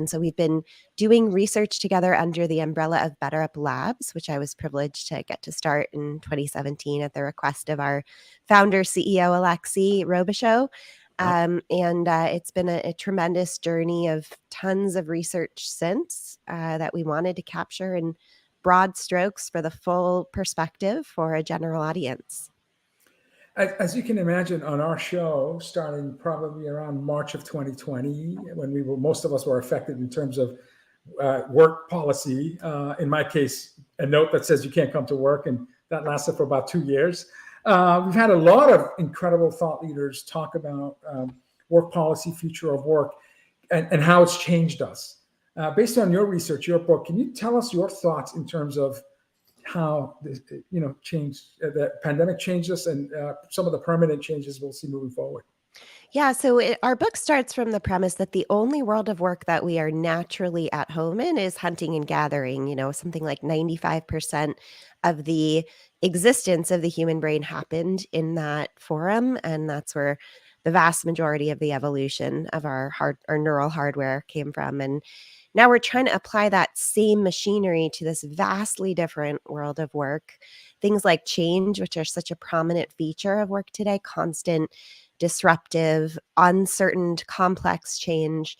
so we've been doing research together under the umbrella of BetterUp Labs, which I was privileged to get to start in 2017 at the request of our founder, CEO, Alexei Robichaud. It's been a tremendous journey of tons of research since that we wanted to capture in broad strokes for the full perspective for a general audience. As you can imagine, on our show, starting probably around March of 2020, when most of us were affected in terms of work policy, in my case, a note that says you can't come to work, and that lasted for about 2 years. We've had a lot of incredible thought leaders talk about work policy, future of work, and how it's changed us. Based on your research, your book, can you tell us your thoughts in terms of how this, the pandemic changed us and some of the permanent changes we'll see moving forward? Yeah, so our book starts from the premise that the only world of work that we are naturally at home in is hunting and gathering. Something like 95% of the existence of the human brain happened in that forum, and that's where the vast majority of the evolution of our neural hardware came from. And now we're trying to apply that same machinery to this vastly different world of work. Things like change, which are such a prominent feature of work today, constant, disruptive, uncertain, complex change.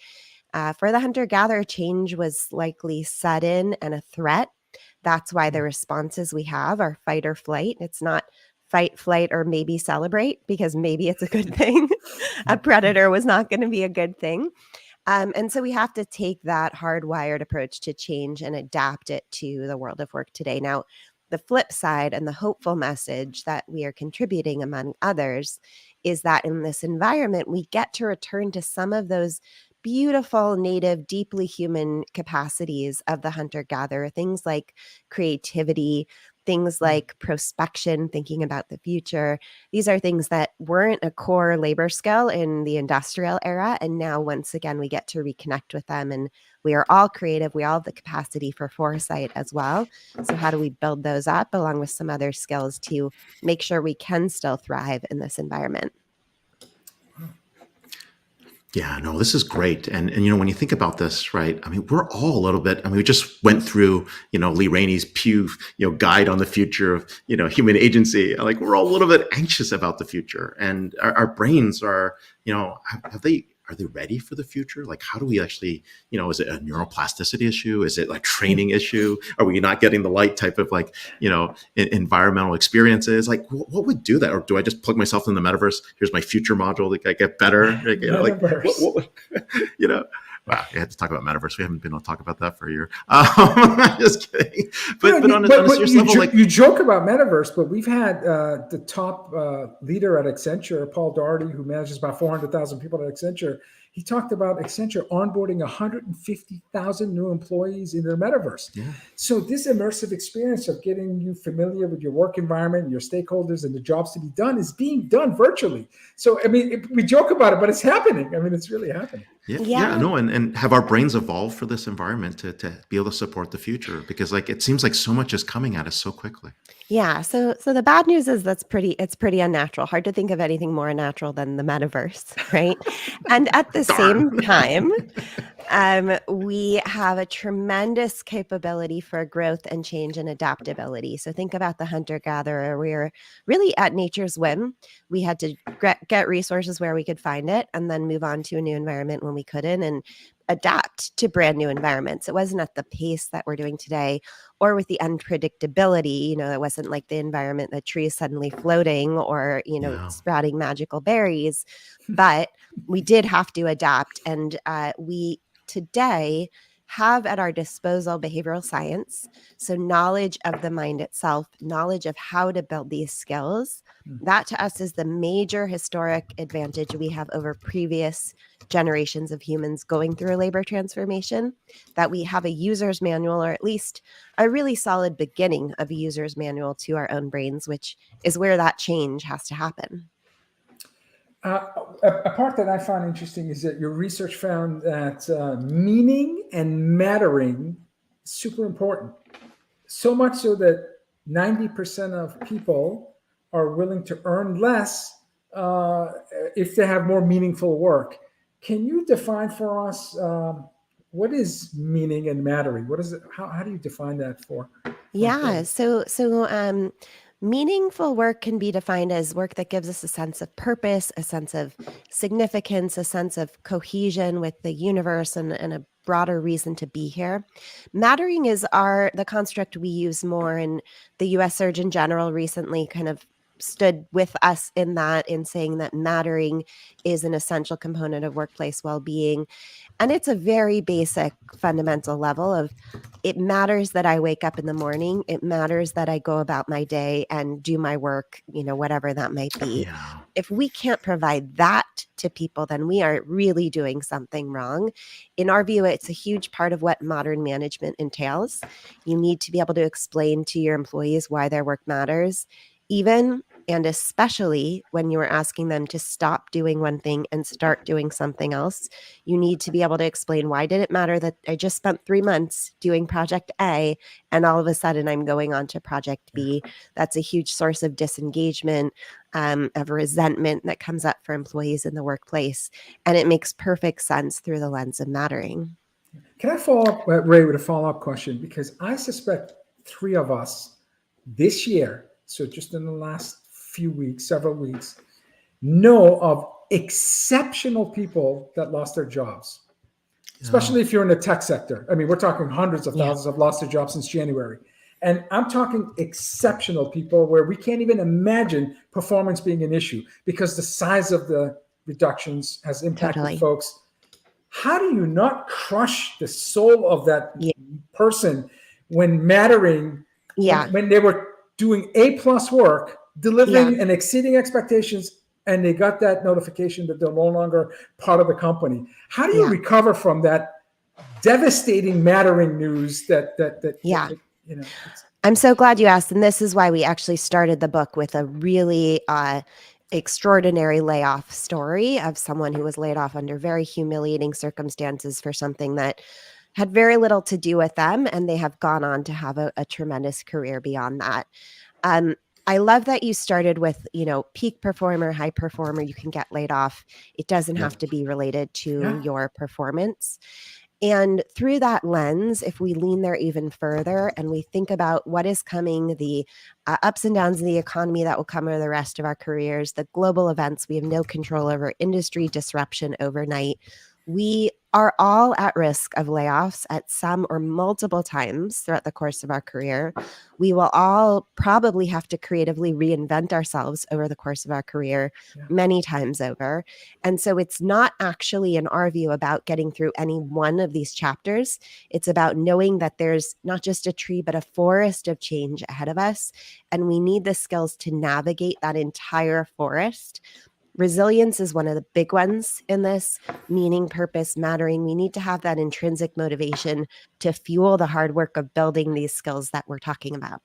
For the hunter-gatherer, change was likely sudden and a threat. That's why the responses we have are fight or flight. It's not fight, flight, or maybe celebrate, because maybe it's a good thing. A predator was not going to be a good thing. And so we have to take that hardwired approach to change and adapt it to the world of work today. Now, the flip side and the hopeful message that we are contributing, among others, is that in this environment, we get to return to some of those beautiful, native, deeply human capacities of the hunter-gatherer, things like creativity, things like prospection, thinking about the future. These are things that weren't a core labor skill in the industrial era. And now, once again, we get to reconnect with them. And we are all creative. We all have the capacity for foresight as well. So how do we build those up along with some other skills to make sure we can still thrive in this environment? Yeah, no, this is great. And when you think about this, right, I mean, we're all a little bit, I mean, we just went through, Lee Rainie's Pew, guide on the future of, human agency. Like, we're all a little bit anxious about the future, and our brains are, are they ready for the future? Like, how do we actually, is it a neuroplasticity issue? Is it like training issue? Are we not getting the right type of environmental experiences? Like, what would do that? Or do I just plug myself in the metaverse? Here's my future module. Like, I get better. Wow, you had to talk about metaverse. We haven't been able to talk about that for a year. Just kidding. But on a serious level, you joke about metaverse, but we've had the top leader at Accenture, Paul Daugherty, who manages about 400,000 people at Accenture. He talked about Accenture onboarding 150,000 new employees in their metaverse. Yeah. So this immersive experience of getting you familiar with your work environment, your stakeholders, and the jobs to be done is being done virtually. So, I mean, we joke about it, but it's happening. I mean, it's really happening. And have our brains evolved for this environment to be able to support the future? Because it seems like so much is coming at us so quickly. Yeah. So the bad news is it's pretty unnatural. Hard to think of anything more unnatural than the metaverse, right? And at the same time, we have a tremendous capability for growth and change and adaptability. So think about the hunter-gatherer. We were really at nature's whim. We had to get resources where we could find it and then move on to a new environment when we couldn't, and adapt to brand new environments. It wasn't at the pace that we're doing today, or with the unpredictability. It wasn't like the environment, the trees suddenly floating or, sprouting magical berries. But we did have to adapt. And we today have at our disposal behavioral science. So knowledge of the mind itself, knowledge of how to build these skills. That to us is the major historic advantage we have over previous generations of humans going through a labor transformation, that we have a user's manual, or at least a really solid beginning of a user's manual to our own brains, which is where that change has to happen. A part that I found interesting is that your research found that meaning and mattering is super important. So much so that 90% of people are willing to earn less if they have more meaningful work. Can you define for us what is meaning and mattering? What is it? How do you define that for? Yeah. So meaningful work can be defined as work that gives us a sense of purpose, a sense of significance, a sense of cohesion with the universe, and a broader reason to be here. Mattering is the construct we use more, and the U.S. Surgeon General recently kind of stood with us in saying that mattering is an essential component of workplace well-being. And it's a very basic fundamental level of, it matters that I wake up in the morning. It matters that I go about my day and do my work, whatever that might be. Yeah. If we can't provide that to people, then we are really doing something wrong. In our view, it's a huge part of what modern management entails. You need to be able to explain to your employees why their work matters, even and especially when you are asking them to stop doing one thing and start doing something else. You need to be able to explain, why did it matter that I just spent 3 months doing project A and all of a sudden I'm going on to project B? That's a huge source of disengagement, of resentment that comes up for employees in the workplace. And it makes perfect sense through the lens of mattering. Can I follow up, Ray, with a follow-up question? Because I suspect 3 of us this year, so just in the last several weeks, know of exceptional people that lost their jobs, especially if you're in the tech sector. I mean, we're talking hundreds of thousands have lost their jobs since January. And I'm talking exceptional people where we can't even imagine performance being an issue because the size of the reductions has impacted folks. How do you not crush the soul of that person when mattering, when they were doing A+ work, delivering and exceeding expectations, and they got that notification that they're no longer part of the company? How do you recover from that devastating mattering news that I'm so glad you asked. And this is why we actually started the book with a really extraordinary layoff story of someone who was laid off under very humiliating circumstances for something that had very little to do with them. And they have gone on to have a tremendous career beyond that. I love that you started with, peak performer, high performer, you can get laid off. It doesn't have to be related to your performance. And through that lens, if we lean there even further and we think about what is coming, the ups and downs of the economy that will come over the rest of our careers, the global events we have no control over, industry disruption overnight, we are all at risk of layoffs at some or multiple times throughout the course of our career. We will all probably have to creatively reinvent ourselves over the course of our career many times over. And so it's not actually, in our view, about getting through any one of these chapters. It's about knowing that there's not just a tree, but a forest of change ahead of us. And we need the skills to navigate that entire forest. Resilience is one of the big ones in this. Meaning, purpose, mattering. We need to have that intrinsic motivation to fuel the hard work of building these skills that we're talking about.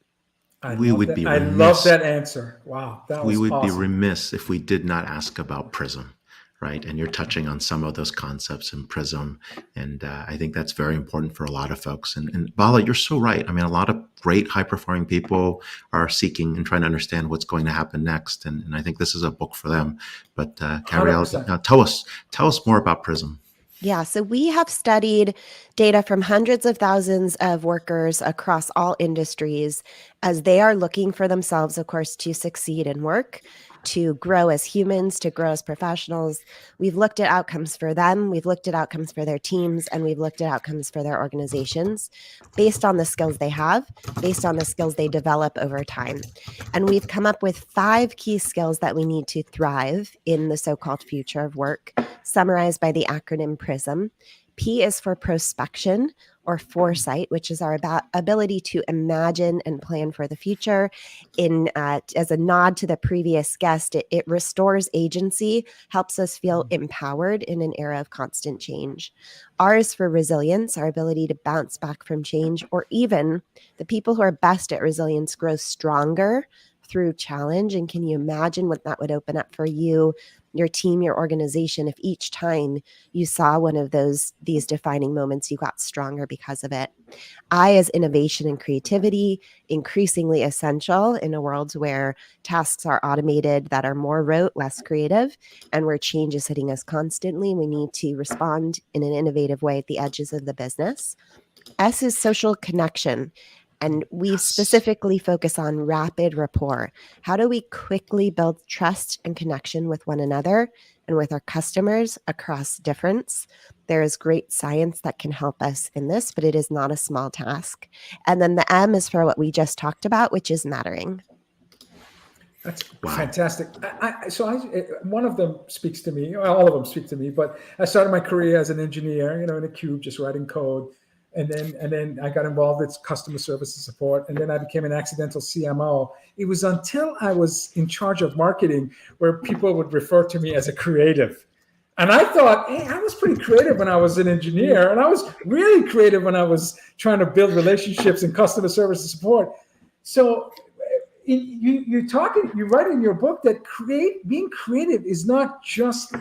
I love that answer. Wow, that was awesome. We would be remiss if we did not ask about Prism, right? And you're touching on some of those concepts in Prism. And I think that's very important for a lot of folks. And Vala, you're so right. I mean, a lot of great high-performing people are seeking and trying to understand what's going to happen next. And I think this is a book for them. But Gabriella, tell us more about Prism. Yeah, so we have studied data from hundreds of thousands of workers across all industries as they are looking for themselves, of course, to succeed in work, to grow as humans, to grow as professionals. We've looked at outcomes for them, we've looked at outcomes for their teams, and we've looked at outcomes for their organizations based on the skills they have, based on the skills they develop over time. And we've come up with 5 key skills that we need to thrive in the so-called future of work, summarized by the acronym PRISM. P is for prospection or foresight, which is our ability to imagine and plan for the future. As a nod to the previous guest, it restores agency, helps us feel empowered in an era of constant change. R is for resilience, our ability to bounce back from change, or even the people who are best at resilience grow stronger through challenge. And can you imagine what that would open up for you, your team, your organization, if each time you saw one of these defining moments, you got stronger because of it? I is innovation and creativity, increasingly essential in a world where tasks are automated that are more rote, less creative, and where change is hitting us constantly. We need to respond in an innovative way at the edges of the business. S is social connection. And we specifically focus on rapid rapport. How do we quickly build trust and connection with one another and with our customers across difference? There is great science that can help us in this, but it is not a small task. And then the M is for what we just talked about, which is mattering. That's fantastic. One of them speaks to me. All of them speak to me. But I started my career as an engineer, in a cube, just writing code. And then I got involved with customer service and support. And then I became an accidental CMO. It was until I was in charge of marketing where people would refer to me as a creative. And I thought, hey, I was pretty creative when I was an engineer. And I was really creative when I was trying to build relationships in customer service and support. So you write in your book that being creative is not just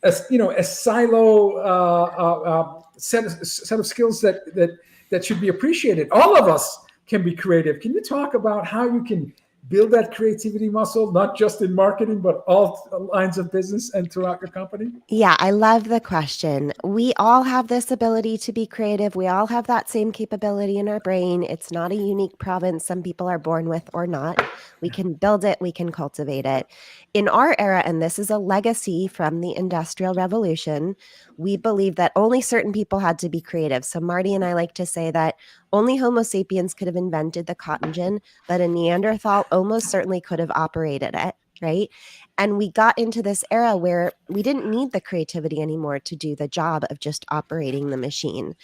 a silo set of skills that should be appreciated. All of us can be creative. Can you talk about how you can build that creativity muscle, not just in marketing, but all lines of business and throughout your company? Yeah, I love the question. We all have this ability to be creative. We all have that same capability in our brain. It's not a unique province some people are born with or not. We can build it, we can cultivate it. In our era, and this is a legacy from the Industrial Revolution, we believe that only certain people had to be creative. So Marty and I like to say that only Homo sapiens could have invented the cotton gin, but a Neanderthal almost certainly could have operated it, right? And we got into this era where we didn't need the creativity anymore to do the job of just operating the machine.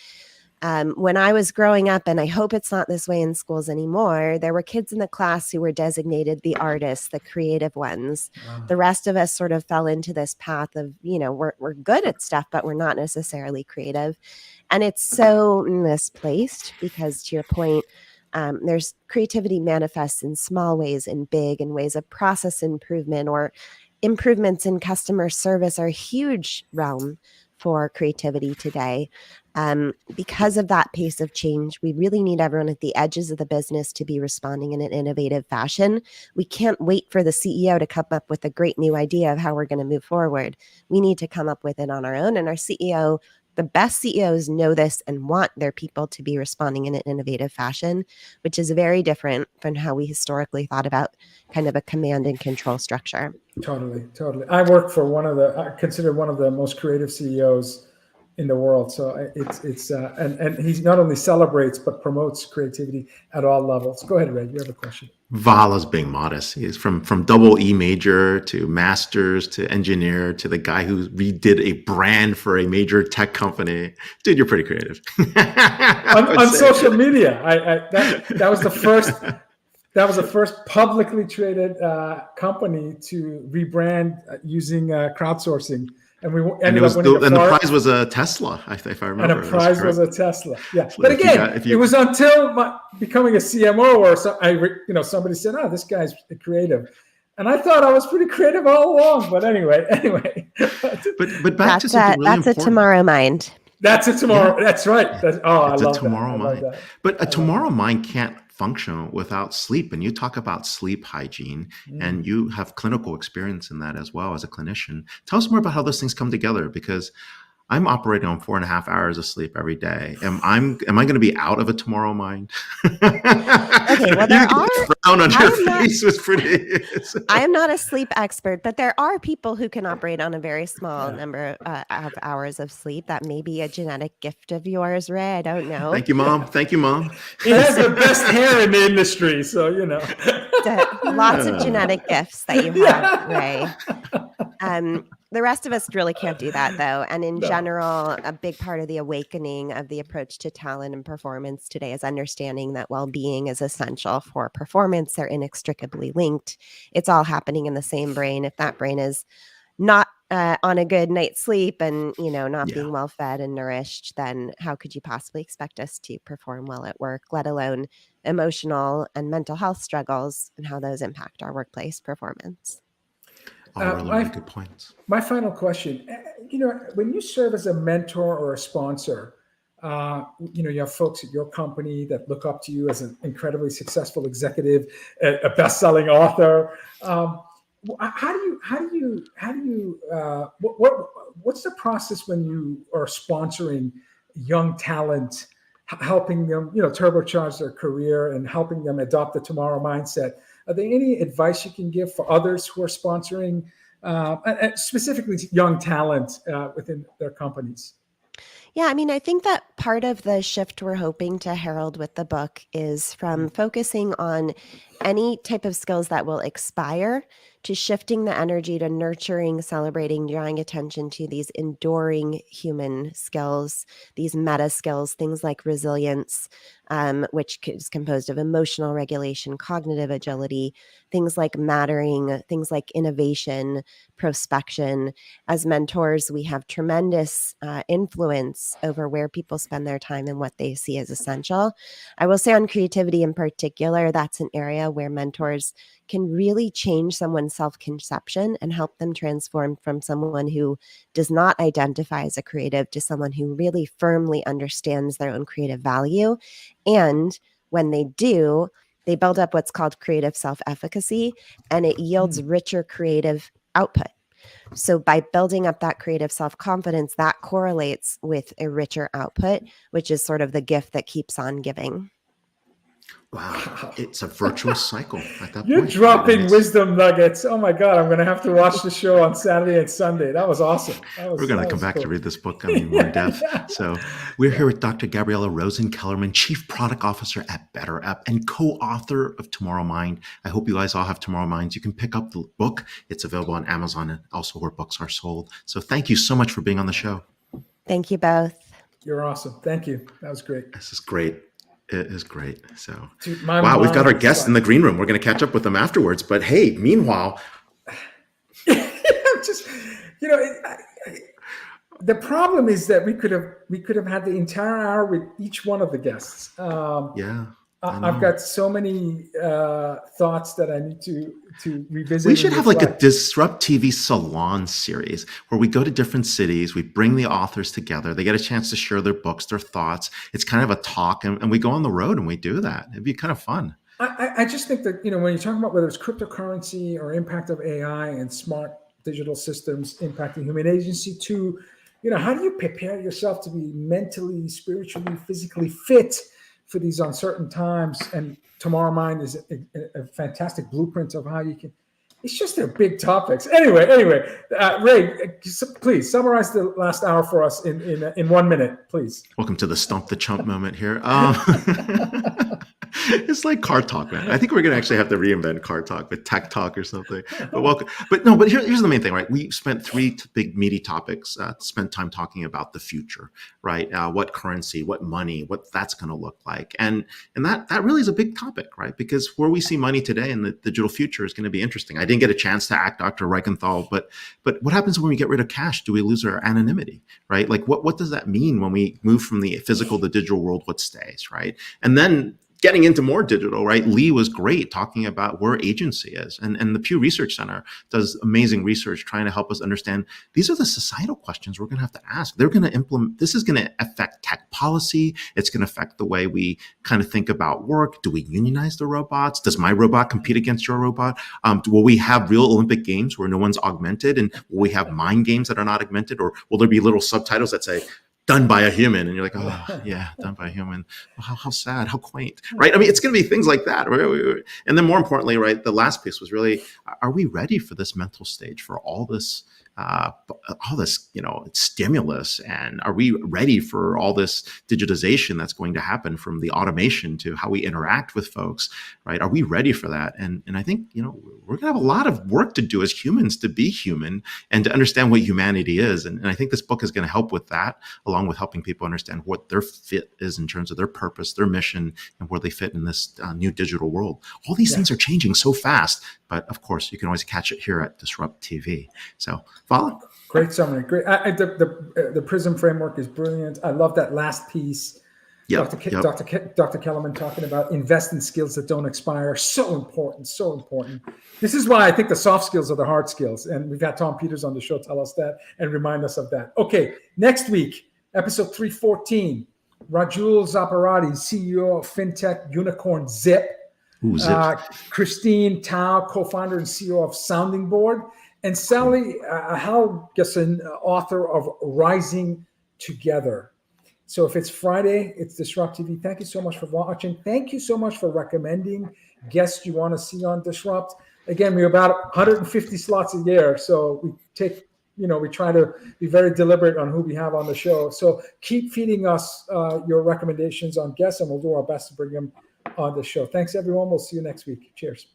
When I was growing up, and I hope it's not this way in schools anymore, there were kids in the class who were designated the artists, the creative ones. Wow. The rest of us sort of fell into this path of, we're good at stuff, but we're not necessarily creative. And it's so misplaced because, to your point, There's creativity manifests in small ways and big, in ways of process improvement, or improvements in customer service are a huge realm for creativity today. Because of that pace of change, we really need everyone at the edges of the business to be responding in an innovative fashion. We can't wait for the CEO to come up with a great new idea of how we're going to move forward. We need to come up with it on our own. And our CEO, the best CEOs, know this and want their people to be responding in an innovative fashion, which is very different from how we historically thought about kind of a command and control structure. Totally. I work for I consider one of the most creative CEOs in the world. So and he not only celebrates, but promotes creativity at all levels. Go ahead, Ray, you have a question. Vala's being modest. He's from double E major to masters to engineer to the guy who redid a brand for a major tech company. Dude, you're pretty creative. on social media. That was the first. That was the first publicly traded company to rebrand using crowdsourcing, and we ended up winning the prize was a Tesla, if I remember. And the prize was a Tesla. Yeah, So but again, it was until becoming a CMO or somebody said, "Oh, this guy's creative," and I thought I was pretty creative all along. But anyway. But back to something really important. That's a Tomorrowmind. That's a Tomorrow. Yeah. That's right. I love that. Tomorrowmind. But a Tomorrowmind can't function without sleep. And you talk about sleep hygiene, and you have clinical experience in that as well as a clinician. Tell us more about how those things come together, because I'm operating on 4.5 hours of sleep every day. Am I going to be out of a Tomorrowmind? Okay, well, there are. Frown on your face was pretty. I am not a sleep expert, but there are people who can operate on a very small number of hours of sleep. That may be a genetic gift of yours, Ray. I don't know. Thank you, Mom. He has the best hair in the industry, so lots of genetic gifts that you have, Ray. The rest of us really can't do that, though. And in general, a big part of the awakening of the approach to talent and performance today is understanding that well-being is essential for performance. They're inextricably linked. It's all happening in the same brain. If that brain is not on a good night's sleep and, not being well fed and nourished, then how could you possibly expect us to perform well at work, let alone emotional and mental health struggles and how those impact our workplace performance? Really good points. My final question, when you serve as a mentor or a sponsor, you have folks at your company that look up to you as an incredibly successful executive, a best-selling author. What's the process when you are sponsoring young talent, helping them, turbocharge their career and helping them adopt the tomorrow mindset? Are there any advice you can give for others who are sponsoring, specifically young talent within their companies? Yeah, I think that part of the shift we're hoping to herald with the book is from focusing on any type of skills that will expire to shifting the energy to nurturing, celebrating, drawing attention to these enduring human skills, these meta skills, things like resilience, which is composed of emotional regulation, cognitive agility, things like mattering, things like innovation, prospection. As mentors, we have tremendous influence over where people spend their time and what they see as essential. I will say on creativity in particular, that's an area where mentors can really change someone's self-conception and help them transform from someone who does not identify as a creative to someone who really firmly understands their own creative value. And when they do, they build up what's called creative self-efficacy, and it yields richer creative output. So by building up that creative self-confidence, that correlates with a richer output, which is sort of the gift that keeps on giving. Wow. It's a virtuous cycle at that You're point. dropping wisdom nuggets. Oh my God, I'm going to have to watch the show on Saturday and Sunday. That was awesome. We're going to come back to read this book more in depth. So we're here with Dr. Gabriella Rosen Kellerman, Chief Product Officer at BetterUp and co-author of Tomorrowmind. I hope you guys all have Tomorrowminds. You can pick up the book. It's available on Amazon and also where books are sold. So thank you so much for being on the show. Thank you both. You're awesome. Thank you. That was great. This is great. It is great. So, wow, we've got our guests in the green room. We're going to catch up with them afterwards. But hey, meanwhile, just the problem is that we could have had the entire hour with each one of the guests. Yeah. I've got so many thoughts that I need to revisit. We should have like a DisrupTV salon series where we go to different cities, we bring the authors together, they get a chance to share their books, their thoughts. It's kind of a talk, and we go on the road and we do that. It'd be kind of fun. I just think that, when you're talking about whether it's cryptocurrency or impact of AI and smart digital systems impacting human agency to, how do you prepare yourself to be mentally, spiritually, physically fit for these uncertain times? And Tomorrowmind is a fantastic blueprint of how you can. It's just they're big topics. Anyway, Ray, please summarize the last hour for us in 1 minute, please. Welcome to the Stump the Chump moment here. It's like car talk, man. I think we're going to actually have to reinvent car talk with tech talk or something. But welcome. But here's the main thing, right? We spent 3 big meaty topics, spent time talking about the future, right? What currency, what money, what that's going to look like. And that really is a big topic, right? Because where we see money today in the digital future is going to be interesting. I didn't get a chance to act Dr. Reichental, but what happens when we get rid of cash? Do we lose our anonymity, right? Like what does that mean when we move from the physical to digital world? What stays, right? And then getting into more digital, right? Lee was great talking about where agency is. And the Pew Research Center does amazing research trying to help us understand these are the societal questions we're going to have to ask. They're going to implement, this is going to affect tech policy. It's going to affect the way we kind of think about work. Do we unionize the robots? Does my robot compete against your robot? Will we have real Olympic games where no one's augmented? And will we have mind games that are not augmented? Or will there be little subtitles that say, done by a human, and you're like, oh yeah, done by a human. Well, how sad, how quaint, right? I mean, it's going to be things like that. And then more importantly, right, the last piece was really, are we ready for this mental stage, for all this stimulus, and are we ready for all this digitization that's going to happen, from the automation to how we interact with folks, right? Are we ready for that? And I think, we're gonna have a lot of work to do as humans to be human and to understand what humanity is. And I think this book is going to help with that, along with helping people understand what their fit is in terms of their purpose, their mission, and where they fit in this new digital world. All these things are changing so fast, but of course you can always catch it here at DisrupTV. So Vala? Great summary. Great. The PRISM framework is brilliant. I love that last piece. Dr. Kellerman talking about invest in skills that don't expire. So important, so important. This is why I think the soft skills are the hard skills. And we've had Tom Peters on the show tell us that and remind us of that. Okay, next week, episode 314, Rajul Zaparati, CEO of FinTech Unicorn Zip. Ooh, Zip. Christine Tao, co-founder and CEO of Sounding Board. And Sally Helgeson, author of Rising Together. So if it's Friday, it's DisrupTV. Thank you so much for watching. Thank you so much for recommending guests you want to see on Disrupt. Again, we're about 150 slots a year. So we take, we try to be very deliberate on who we have on the show. So keep feeding us your recommendations on guests, and we'll do our best to bring them on the show. Thanks, everyone. We'll see you next week. Cheers.